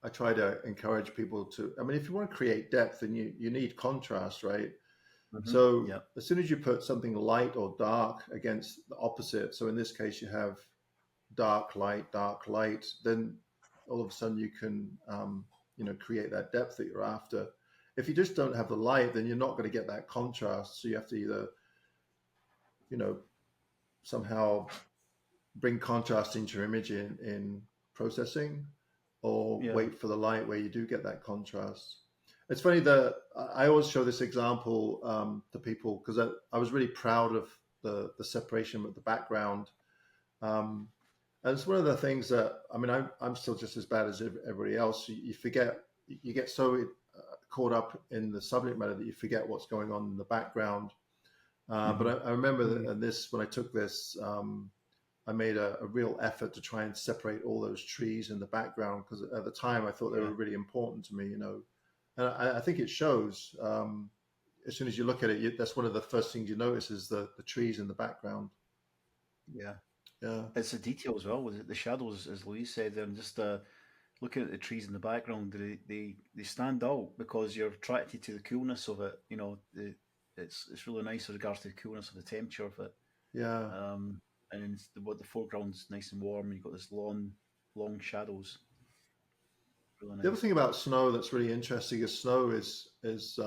A: I try to encourage people to, I mean, if you want to create depth, then you need contrast, right? So
B: Yeah.
A: as soon as you put something light or dark against the opposite, so in this case you have dark, light, then all of a sudden you can create that depth that you're after. If you just don't have the light, then you're not going to get that contrast. So you have to either, somehow bring contrast into your image in processing, or wait for the light where you do get that contrast. It's funny that I always show this example to people because I was really proud of the separation with the background. And it's one of the things that, I mean, I'm still just as bad as everybody else. You forget, you get so caught up in the subject matter that you forget what's going on in the background. But I remember that when I took this, I made a real effort to try and separate all those trees in the background, because at the time I thought they were really important to me, and I think it shows. As soon as you look at it, that's one of the first things you notice is the trees in the background.
B: Yeah.
A: Yeah.
B: It's the detail as well. The shadows, as Louise said, and just looking at the trees in the background, they stand out because you're attracted to the coolness of it. It's really nice with regards to the coolness of the temperature of it.
A: Yeah.
B: And the foreground's nice and warm, and you've got this long shadows. Really nice.
A: The other thing about snow that's really interesting is snow is it's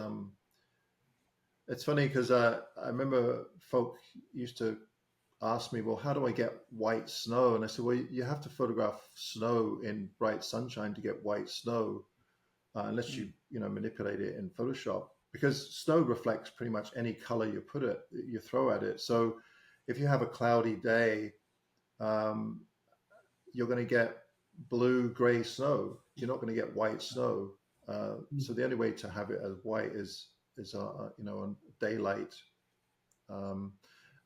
A: funny because I remember folk used to ask me, well, how do I get white snow? And I said, well, you have to photograph snow in bright sunshine to get white snow, unless you manipulate it in Photoshop, because snow reflects pretty much any color you throw at it. So if you have a cloudy day, you're going to get blue, gray snow. You're not going to get white snow. So the only way to have it as white is on daylight.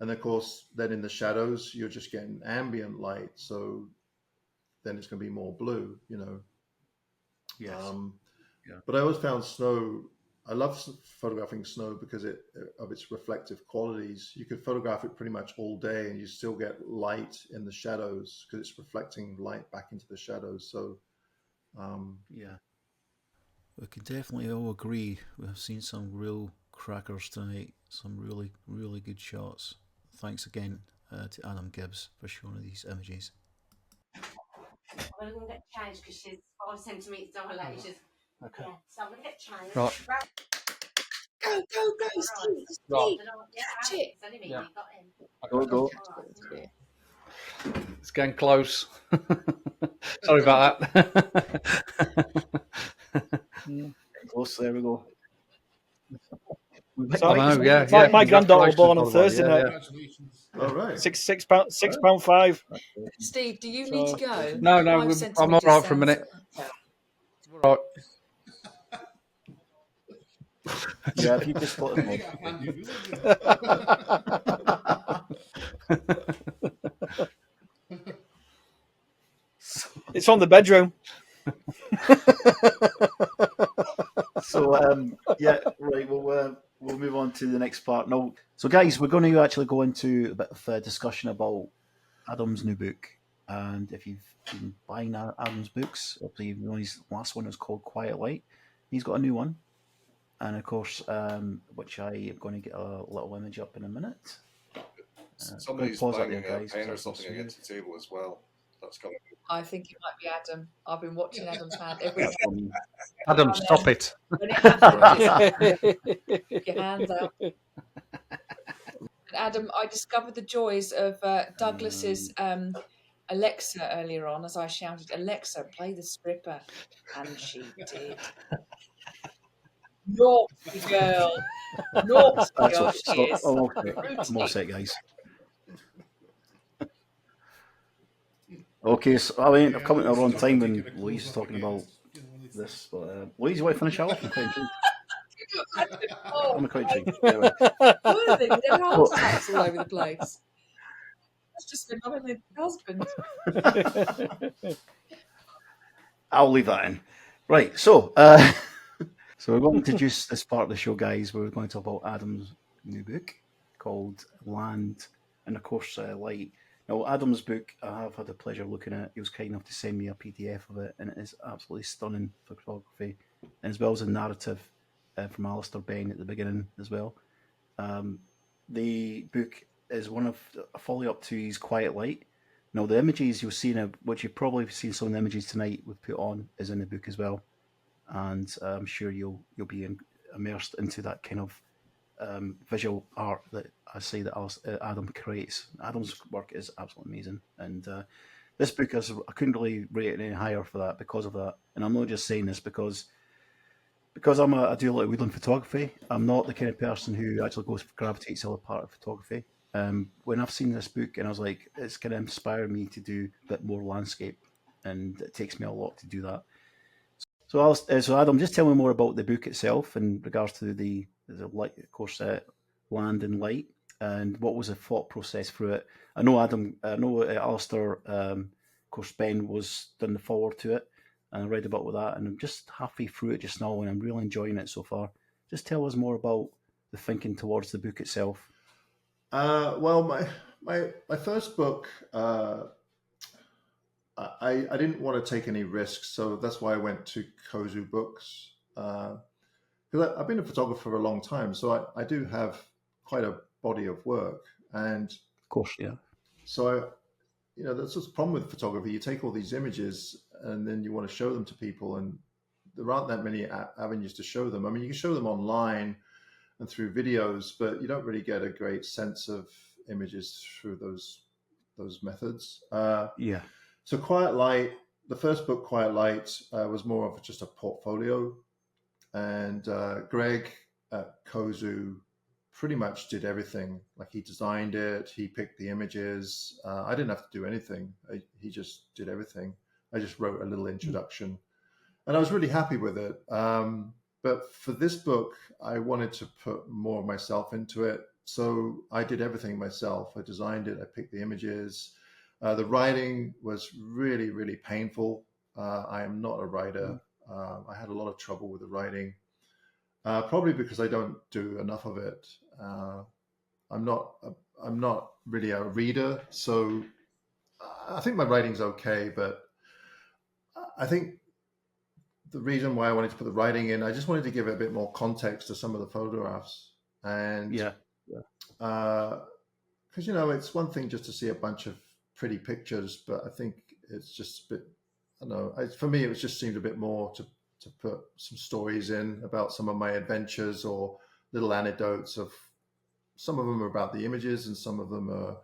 A: And of course, then in the shadows, you're just getting ambient light. So then it's going to be more blue,
B: Yes.
A: But I always found snow, I love photographing snow because of its reflective qualities. You could photograph it pretty much all day and you still get light in the shadows because it's reflecting light back into the shadows. So,
B: we can definitely all agree we've seen some real crackers tonight. Some really, really good shots. Thanks again to Adam Gibbs for showing these images.
J: I'm going to get changed because she's 5 centimetres taller. Okay. Yeah, so I'm going to get changed.
I: Right.
C: Go, Steve. Catch it.
J: Yeah.
B: Go.
I: It's getting close. Sorry about that.
B: Close, there we go.
D: My granddaughter was born on Thursday night.
E: Congratulations.
A: all right.
D: £6.5.
C: Steve, do you need to go?
I: No,
C: 5
I: I'm all
C: centimetres
I: right for a minute.
C: sounds-
I: All right.
B: Yeah, if you just let us know.
E: I think I can do.
D: It's from the bedroom.
B: So right. We'll move on to the next part now. So, guys, we're going to actually go into a bit of a discussion about Adam's new book. And if you've been buying Adam's books, I believe his last one was called Quiet Light. He's got a new one, and of course, which I am going to get a little image up in a minute.
F: Somebody's banging a pen or something against the table as well. That's coming.
C: I think it might be Adam. I've been watching Adam's hand every
I: Adam, stop it.
C: When it happens, keep your hands out. And Adam, I discovered the joys of Douglas's Alexa earlier on as I shouted, Alexa, play the stripper. And she did. Naughty girl. Naughty girl she is.
B: I'm all set, guys. Okay, so I mean, I've come at the wrong time when Louise is talking about this, but Louise, you want to finish off? I'm quite intrigued. I'm quite intrigued. Anyway.
C: Were they with their heart attacks all over the place? That's just been my husband.
B: I'll leave that in. Right, so so we're going to introduce this part of the show, guys. We're going to talk about Adam's new book called Land and, of course, Light. Now, Adam's book, I have had the pleasure of looking at. He was kind enough to send me a PDF of it, and it is absolutely stunning photography, and as well as a narrative from Alistair Bain at the beginning as well. The book is one of a follow up to his Quiet Light. Now, the images you'll see, which you've probably seen some of the images tonight we've put on, is in the book as well, and I'm sure you'll be immersed into that kind of visual art that I say that Adam creates. Adam's work is absolutely amazing, and this book I couldn't really rate it any higher for that because of that. And I'm not just saying this because I do a lot of woodland photography. I'm not the kind of person who actually gravitates to the part of photography. When I've seen this book, and I was like, it's going to inspire me to do a bit more landscape, and it takes me a lot to do that. So Adam, just tell me more about the book itself in regards to the light, of course, Land and Light, and what was the thought process through it. I know Alistair, of course, Ben was done the forward to it, and I read about with that, and I'm just halfway through it just now, and I'm really enjoying it so far. Just tell us more about the thinking towards the book itself.
A: Well, my first book, I didn't want to take any risks, so that's why I went to Kozu Books. Because I've been a photographer for a long time, so I do have quite a body of work, and
B: of course, yeah.
A: So that's the problem with photography. You take all these images, and then you want to show them to people, and there aren't that many avenues to show them. I mean, you can show them online and through videos, but you don't really get a great sense of images through those methods.
B: Yeah.
A: So Quiet Light, the first book, Quiet Light, was more of just a portfolio, and Greg at Kozu pretty much did everything. Like, he designed it, he picked the images. I didn't have to do anything. He just did everything. I just wrote a little introduction, and I was really happy with it. But for this book, I wanted to put more of myself into it. So I did everything myself. I designed it, I picked the images. The writing was really, really painful. I am not a writer. I had a lot of trouble with the writing, probably because I don't do enough of it. I'm not really a reader, so I think my writing's okay. But I think the reason why I wanted to put the writing in, I just wanted to give it a bit more context to some of the photographs, and because it's one thing just to see a bunch of pretty pictures, but I think it's just a bit, I don't know, for me it just seemed a bit more to put some stories in about some of my adventures, or little anecdotes of, some of them are about the images and some of them are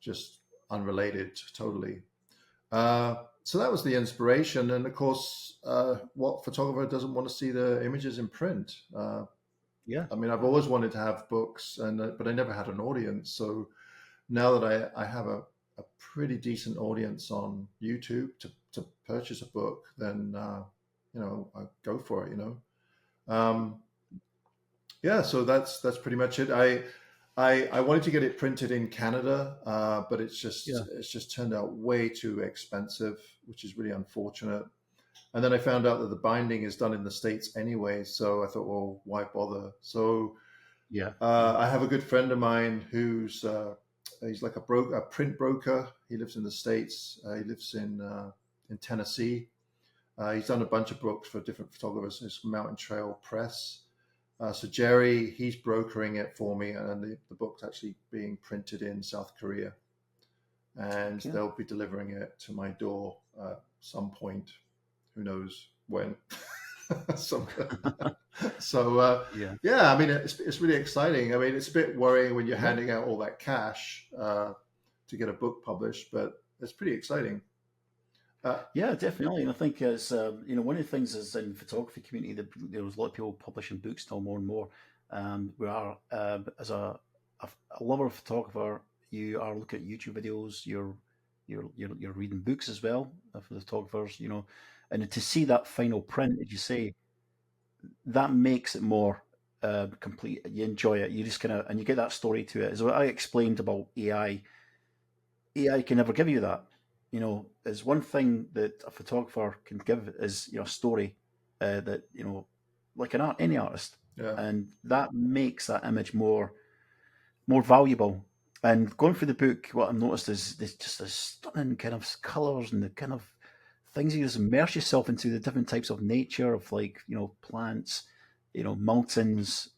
A: just unrelated totally. So that was the inspiration, and of course, what photographer doesn't want to see the images in print? I mean, I've always wanted to have books, but I never had an audience. So now that I have a pretty decent audience on YouTube to purchase a book, then I go for it. So that's pretty much it. I wanted to get it printed in Canada, but it's just turned out way too expensive, which is really unfortunate. And then I found out that the binding is done in the States anyway, so I thought, well, why bother? So I have a good friend of mine who's he's like a print broker. He lives in the States. He lives in Tennessee. He's done a bunch of books for different photographers. It's Mountain Trail Press. So Jerry, he's brokering it for me, and the book's actually being printed in South Korea, and they'll be delivering it to my door at some point. Who knows when? So I mean, it's really exciting. I mean, it's a bit worrying when you're handing out all that cash to get a book published, but it's pretty exciting.
B: Yeah, definitely. And I think as one of the things is in the photography community, there's a lot of people publishing books now more and more. We are as a lover photographer, you are looking at YouTube videos, you're reading books as well for the photographers, and to see that final print, as you say, that makes it more complete. You enjoy it. You just and you get that story to it. As I explained about AI can never give you that. is one thing that a photographer can give is a story that like any artist, and that makes that image more valuable. And going through the book, what I've noticed is there's just a stunning kind of colours and the kind of things you just immerse yourself into, the different types of nature of plants, mountains,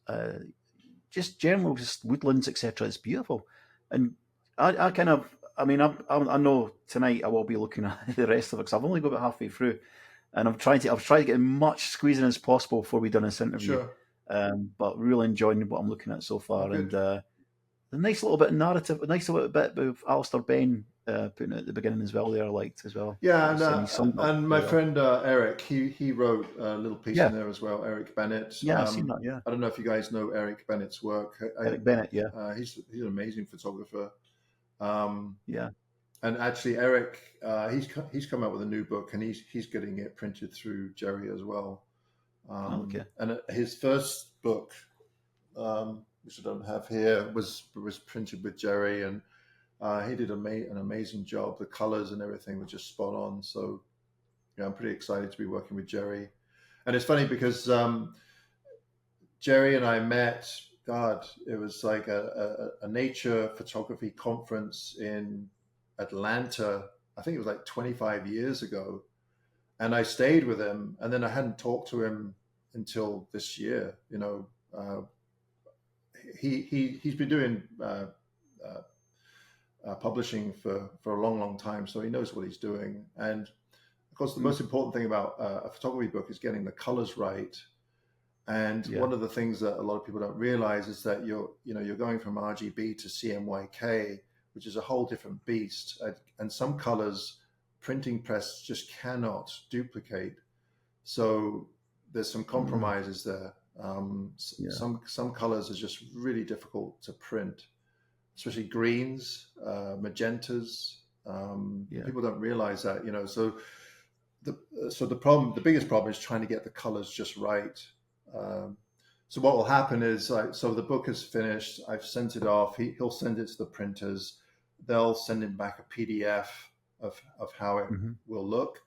B: just general just woodlands, etc. It's beautiful, and I kind of I know tonight I will be looking at the rest of it because I've only got about halfway through, and I've tried to get as much squeezing as possible before we've done this interview.
A: Sure.
B: But really enjoying what I'm looking at so far,
A: Oh,
B: and the nice little bit of narrative, a nice little bit of Alistair Bain putting it at the beginning as well. There I liked as well.
A: Yeah,
B: And
A: my friend Eric, he wrote a little piece in there as well. Eric Bennett.
B: Yeah, I've seen that. Yeah,
A: I don't know if you guys know Eric Bennett's work.
B: Eric Bennett. Yeah,
A: he's an amazing photographer.
B: Yeah,
A: and actually Eric, he's come out with a new book, and he's getting it printed through Jerry as well.
B: Okay.
A: And his first book, which I don't have here, was printed with Jerry, and he did an amazing job. The colors and everything were just spot on. So, I'm pretty excited to be working with Jerry. And it's funny because Jerry and I met. God, it was like a nature photography conference in Atlanta. I think it was like 25 years ago, and I stayed with him, and then I hadn't talked to him until this year. He's been doing publishing for a long time, so he knows what he's doing. And of course, the most important thing about a photography book is getting the colors right. And one of the things that a lot of people don't realize is that you're going from RGB to CMYK, which is a whole different beast. And some colors, printing press just cannot duplicate. So there's some compromises there. Some colors are just really difficult to print, especially greens, magentas. People don't realize that, So the biggest problem is trying to get the colors just right. So what will happen is, so the book is finished. I've sent it off. He'll send it to the printers. They'll send him back a PDF of how it will look.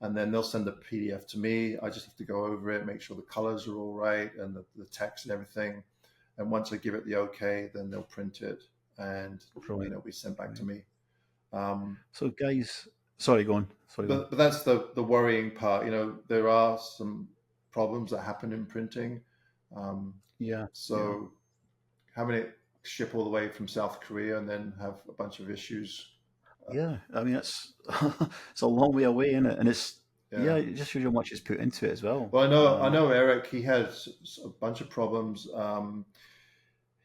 A: And then they'll send the PDF to me. I just have to go over it, make sure the colors are all right and the text and everything. And once I give it the okay, then they'll print it and it'll be sent back to me.
B: So guys, sorry, go on.
A: But that's the worrying part. There are some problems that happen in printing. So having it ship all the way from South Korea and then have a bunch of issues.
B: It's it's a long way away, isn't it? And it's it just shows you how much is put into it as well.
A: Well, I know Eric. He had a bunch of problems.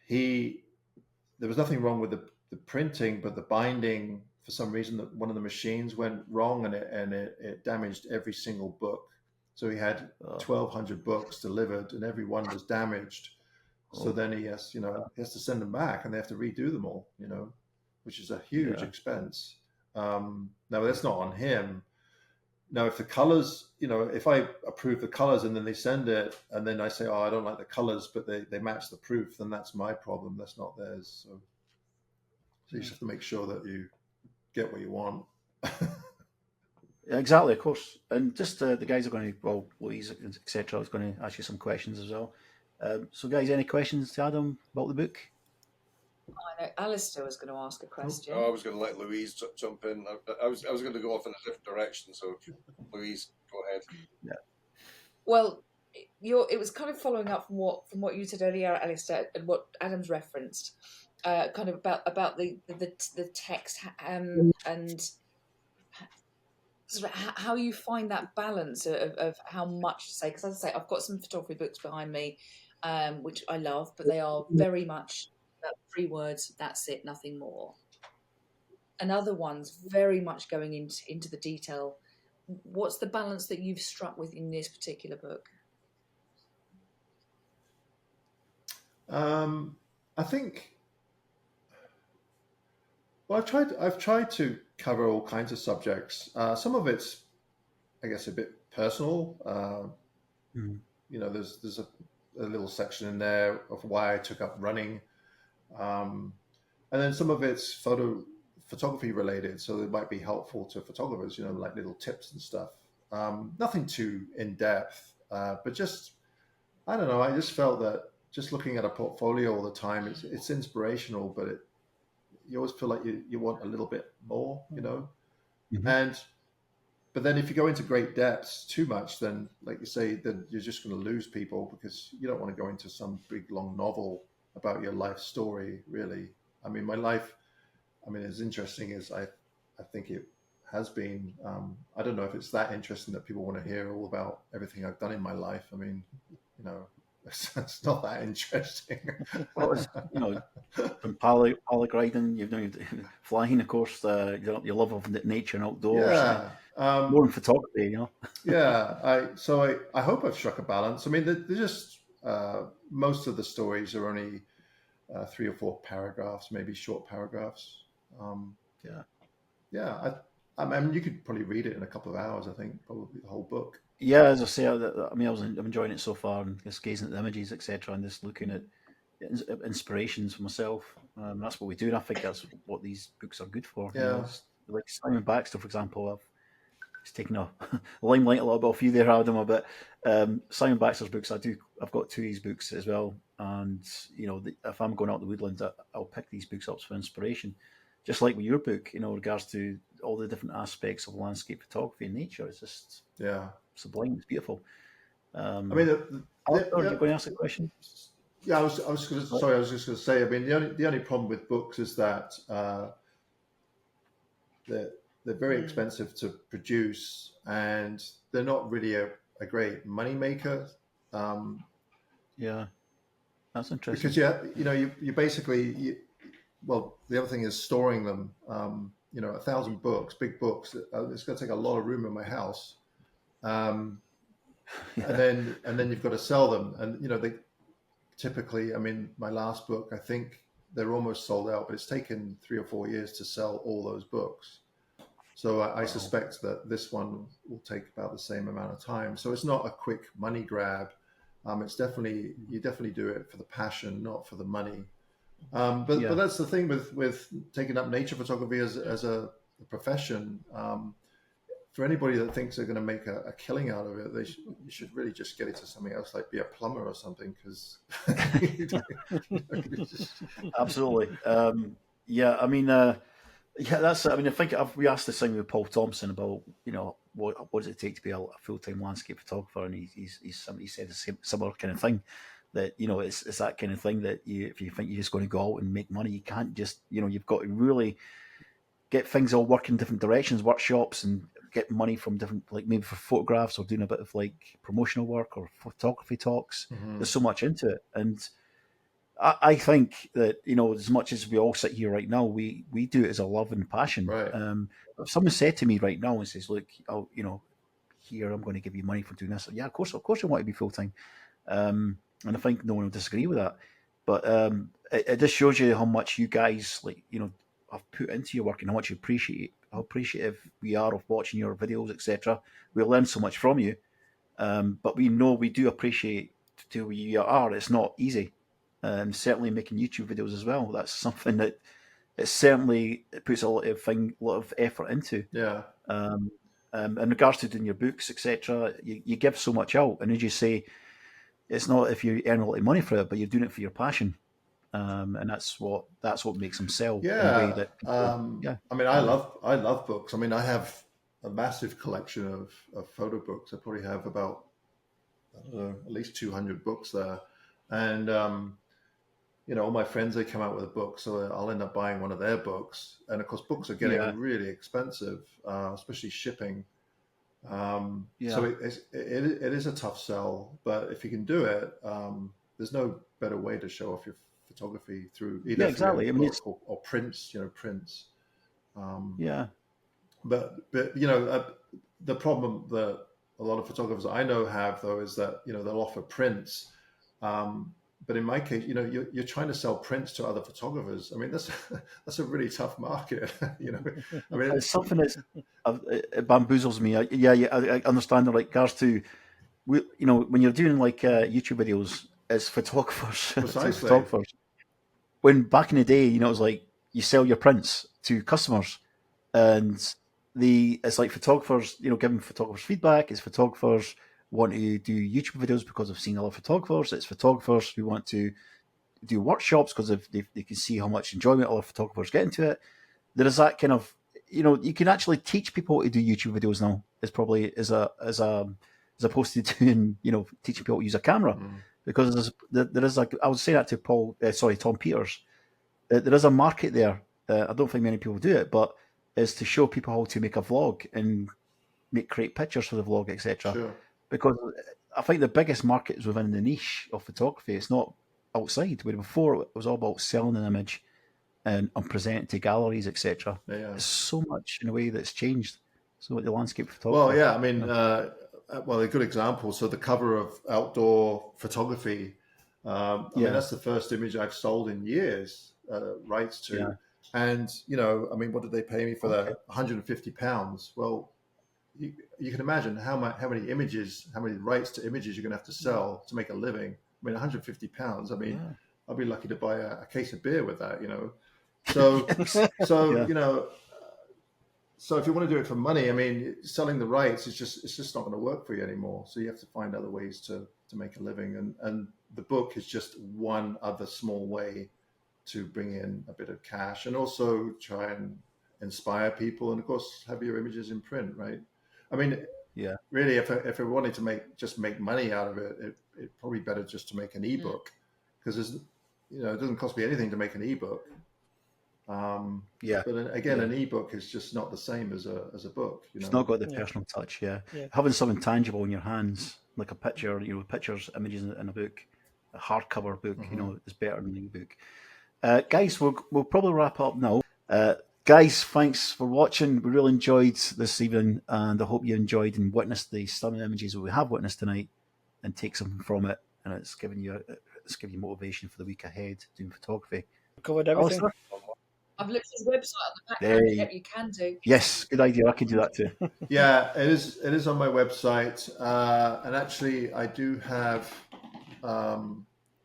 A: There was nothing wrong with the printing, but the binding, for some reason, that one of the machines went wrong, and it damaged every single book. So he had 1,200 books delivered, and every one was damaged. So then he has to send them back, and they have to redo them all. Which is a huge expense. Now that's not on him. Now, if the colors, if I approve the colors and then they send it, and then I say, I don't like the colors, but they match the proof, then that's my problem. That's not theirs. So you just have to make sure that you get what you want.
B: Exactly, of course. And just the guys are going to, Louise, etc., is going to ask you some questions as well. So, guys, any questions to Adam about the book?
C: I know Alistair was going to ask a question.
F: I was going to let Louise jump in. I was going to go off in a different direction. So, Louise, go ahead.
B: Yeah.
C: Well, it was kind of following up from what you said earlier, Alistair, and what Adam's referenced, kind of about the text and sort of how you find that balance of how much to say. Because as I say, I've got some photography books behind me, which I love, but they are very much 3 words, that's it, nothing more. And other ones very much going into the detail. What's the balance that you've struck with in this particular book?
A: I think. Well, I've tried to cover all kinds of subjects. Some of it's, I guess, a bit personal. There's a little section in there of why I took up running. And then some of it's photography related, so they might be helpful to photographers, like little tips and stuff. Nothing too in depth, but just, I don't know, I just felt that just looking at a portfolio all the time, it's inspirational, but you always feel like you want a little bit more,
B: Mm-hmm.
A: But then if you go into great depths too much, then like you say, then you're just going to lose people, because you don't want to go into some big long novel about your life story, really. I mean, my life, as interesting as I think it has been, I don't know if it's that interesting that people want to hear all about everything I've done in my life. I mean, it's not that interesting.
B: Well, it's, from paragliding, you've flying, of course, your love of nature and outdoors.
A: Yeah.
B: More in photography,
A: Yeah. I hope I've struck a balance. I mean, they're just most of the stories are only 3 or 4 paragraphs, maybe short paragraphs.
B: Yeah.
A: Yeah. I mean, you could probably read it in a couple of hours. I think probably the whole book.
B: Yeah, as I say, I'm enjoying it so far, and just gazing at the images, etc., and just looking at inspirations for myself. That's what we do, and I think that's what these books are good for.
A: Yeah.
B: Like Simon Baxter, for example. It's taken a limelight a little bit off you there, Adam, but Simon Baxter's books, I've got 2 of his books as well, and if I'm going out in the woodlands, I'll pick these books up for inspiration. Just like with your book, in regards to all the different aspects of landscape photography and nature, it's just sublime. It's beautiful.
A: I mean,
B: you're going to ask a question?
A: Yeah, I was just going to say. I mean, the only problem with books is that they're very expensive to produce, and they're not really a great money maker.
B: Yeah, that's interesting.
A: Because you basically well, the other thing is storing them. 1,000 books, big books. It's going to take a lot of room in my house. And then you've got to sell them, and they typically. I mean, my last book, I think they're almost sold out, but it's taken 3 or 4 years to sell all those books. So I suspect that this one will take about the same amount of time. So it's not a quick money grab. It's definitely, you definitely do it for the passion, not for the money. But that's the thing with taking up nature photography as a profession. For anybody that thinks they're going to make a killing out of it, you should really just get into something else, like be a plumber or something. Because
B: absolutely, yeah. I mean, that's. I mean, I think we asked this thing with Paul Thompson about what does it take to be a full-time landscape photographer, and he said the same similar kind of thing. That it's that kind of thing that if you think you're just going to go out and make money, you can't just you've got to really get things all work in different directions, workshops, and get money from different, like maybe for photographs or doing a bit of like promotional work or photography talks.
A: Mm-hmm.
B: There's so much into it, and I think that as much as we all sit here right now, we do it as a love and passion.
A: Right.
B: If someone said to me right now and says, "Look, here I'm going to give you money for doing this," yeah, of course I want to be full time. And I think no one will disagree with that. But it just shows you how much you guys have put into your work and how much you appreciate, how appreciative we are of watching your videos, etc. We learn so much from you. But we know we do appreciate who you are. It's not easy. Certainly making YouTube videos as well. That's something that it puts a lot of effort into.
A: Yeah.
B: In regards to doing your books, etc., you give so much out, and as you say, it's not if you earn a lot of money for it, but you're doing it for your passion, and that's what makes them sell.
A: Yeah.
B: In a way that people,
A: I mean, I love books. I mean, I have a massive collection of photo books. I probably have about, I don't know, at least 200 books there, and all my friends, they come out with a book, so I'll end up buying one of their books. And of course, books are getting really expensive, especially shipping. So it is a tough sell, but if you can do it, there's no better way to show off your photography through either
B: exactly.
A: I mean, or prints, prints. But the problem that a lot of photographers I know have, though, is that they'll offer prints. But in my case, you're trying to sell prints to other photographers. I mean, that's a really tough market. I mean,
B: it's something that it bamboozles me. I understand in regards to, when you're doing like YouTube videos as photographers,
A: precisely.
B: When back in the day, it was like you sell your prints to customers, and it's like photographers, giving photographers feedback. It's photographers want to do YouTube videos because they've seen other photographers. It's photographers who want to do workshops because they can see how much enjoyment other photographers get into it. There is that kind of, you can actually teach people to do YouTube videos now. It's probably as opposed to doing, teaching people to use a camera, because there is I would say that to Tom Peters. There is a market there. I don't think many people do it, but is to show people how to make a vlog and create pictures for the vlog, etc.
A: Sure.
B: Because I think the biggest market is within the niche of photography. It's not outside. Where before it was all about selling an image and presenting to galleries, etc.
A: Yeah.
B: There's so much in a way that's changed. So the landscape photography.
A: Well, yeah, I mean, a good example. So the cover of Outdoor Photography. I mean, that's the first image I've sold in years, rights to.
B: Yeah.
A: And, I mean, what did they pay me for that? £150. Well, you can imagine how many images, how many rights to images you're going to have to sell to make a living. I mean, £150. I mean, I'll be lucky to buy a case of beer with that, So, so if you want to do it for money, I mean, selling the rights it's just not going to work for you anymore. So you have to find other ways to make a living, and the book is just one other small way to bring in a bit of cash, and also try and inspire people, and of course have your images in print, right? I mean, really, if I wanted to make money out of it, it's probably better just to make an ebook, because it doesn't cost me anything to make an ebook. But again, an ebook is just not the same as a book.
B: It's not got the personal touch. Having something tangible in your hands, like a picture, pictures, images in a book, a hardcover book, is better than an ebook. Guys, we'll probably wrap up now. Guys, thanks for watching. We really enjoyed this evening, and I hope you enjoyed and witnessed the stunning images that we have witnessed tonight, and take something from it. And it's giving you motivation for the week ahead doing photography.
D: Covered everything.
B: Alistair?
C: I've looked at his website on the background. Yep, you can do.
B: Yes, good idea. I can do that too.
A: Yeah, it is on my website, and actually, I do have.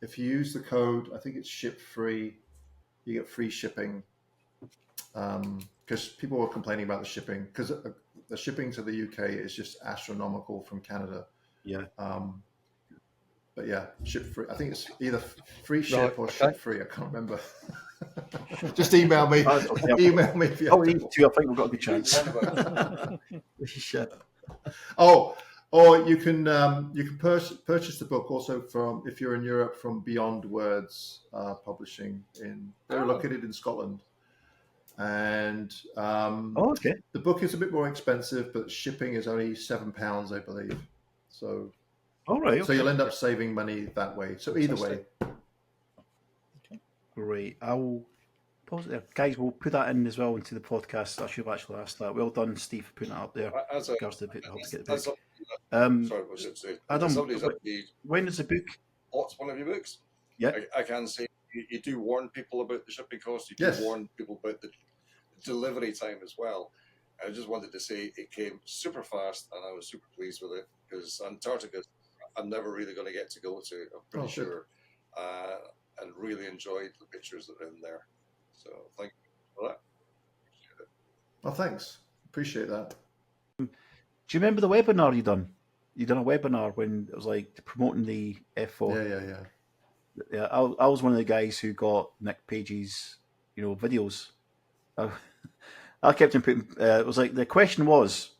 A: If you use the code, I think it's ship free. You get free shipping. Because people were complaining about the shipping, because the shipping to the UK is just astronomical from Canada.
B: Yeah.
A: But yeah, ship free. I think it's either free ship or ship free. I can't remember. Just email me. Email me if you have
B: I think we've got a good chance.
A: Or you can purchase the book also from, if you're in Europe, from Beyond Words Publishing. They're located in Scotland. And the book is a bit more expensive, but shipping is only £7, I believe. So, so you'll end up saving money that way. So either way.
B: Okay. Great. I will pause it there. Guys, we'll put that in as well into the podcast. I should have actually asked that. Well done, Steve, for putting that up there. Adam, when is the book?
F: What's one of your books?
B: Yeah.
F: I can say you do warn people about the shipping cost. You do warn people about the delivery time as well. I just wanted to say it came super fast, and I was super pleased with it, because Antarctica, I'm never really going to get to go to, I'm pretty sure, and really enjoyed the pictures that are in there. So thank you for that. Appreciate it.
A: Well, thanks. Appreciate that.
B: Do you remember the webinar you done? You done a webinar when it was like promoting the F4. Yeah. I was one of the guys who got Nick Page's, videos. I kept on putting. It was like the question was,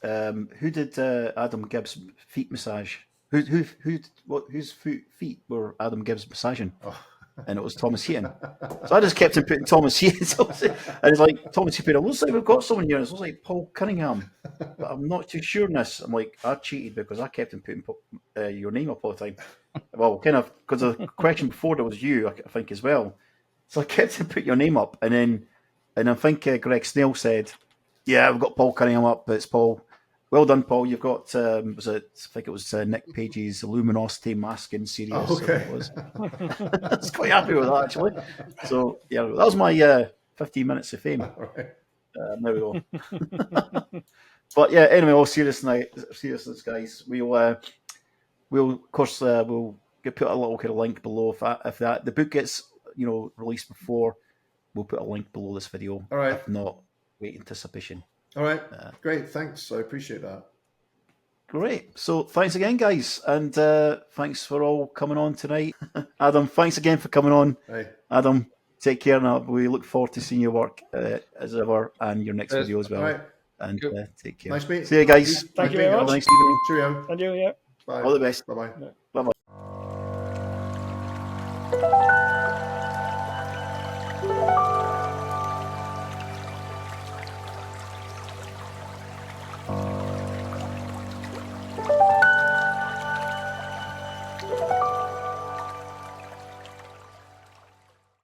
B: who did Adam Gibbs' feet massage? Whose feet were Adam Gibbs massaging? And it was Thomas Heaton. So I just kept on putting Thomas Heaton. And it's like, Thomas Heaton, it looks like we've got someone here. It looks like Paul Cunningham. But I'm not too sure on this. I'm like, I cheated because I kept on putting your name up all the time. Well, kind of, because the question before there was you, I think, as well. So I kept on putting your name up. And I think Greg Snell said, yeah, we've got Paul Cunningham up, but it's Paul. Well done, Paul. You've got, I think it was Nick Page's Luminosity Masking series.
A: Oh, okay.
B: So I was quite happy with that, actually. So, yeah, that was my 15 minutes of fame.
A: Right.
B: There we go. But yeah, anyway, all seriousness, guys. We'll of course, we'll put a little kind of link below if that the book gets, released before we'll put a link below this video.
A: All right.
B: If not, wait anticipation.
A: All right. Great. Thanks. I appreciate that.
B: Great. So thanks again, guys. And thanks for all coming on tonight. Adam, thanks again for coming on.
A: Hey.
B: Adam, take care now. We look forward to seeing your work as ever and your next video as well.
A: All right.
B: And take care.
A: Nice meeting.
B: See you guys.
D: Thank you very much.
B: Have a nice evening.
A: Cheerio.
D: And you, yeah.
A: Bye.
B: All the best.
A: Bye-bye.
B: Bye-bye.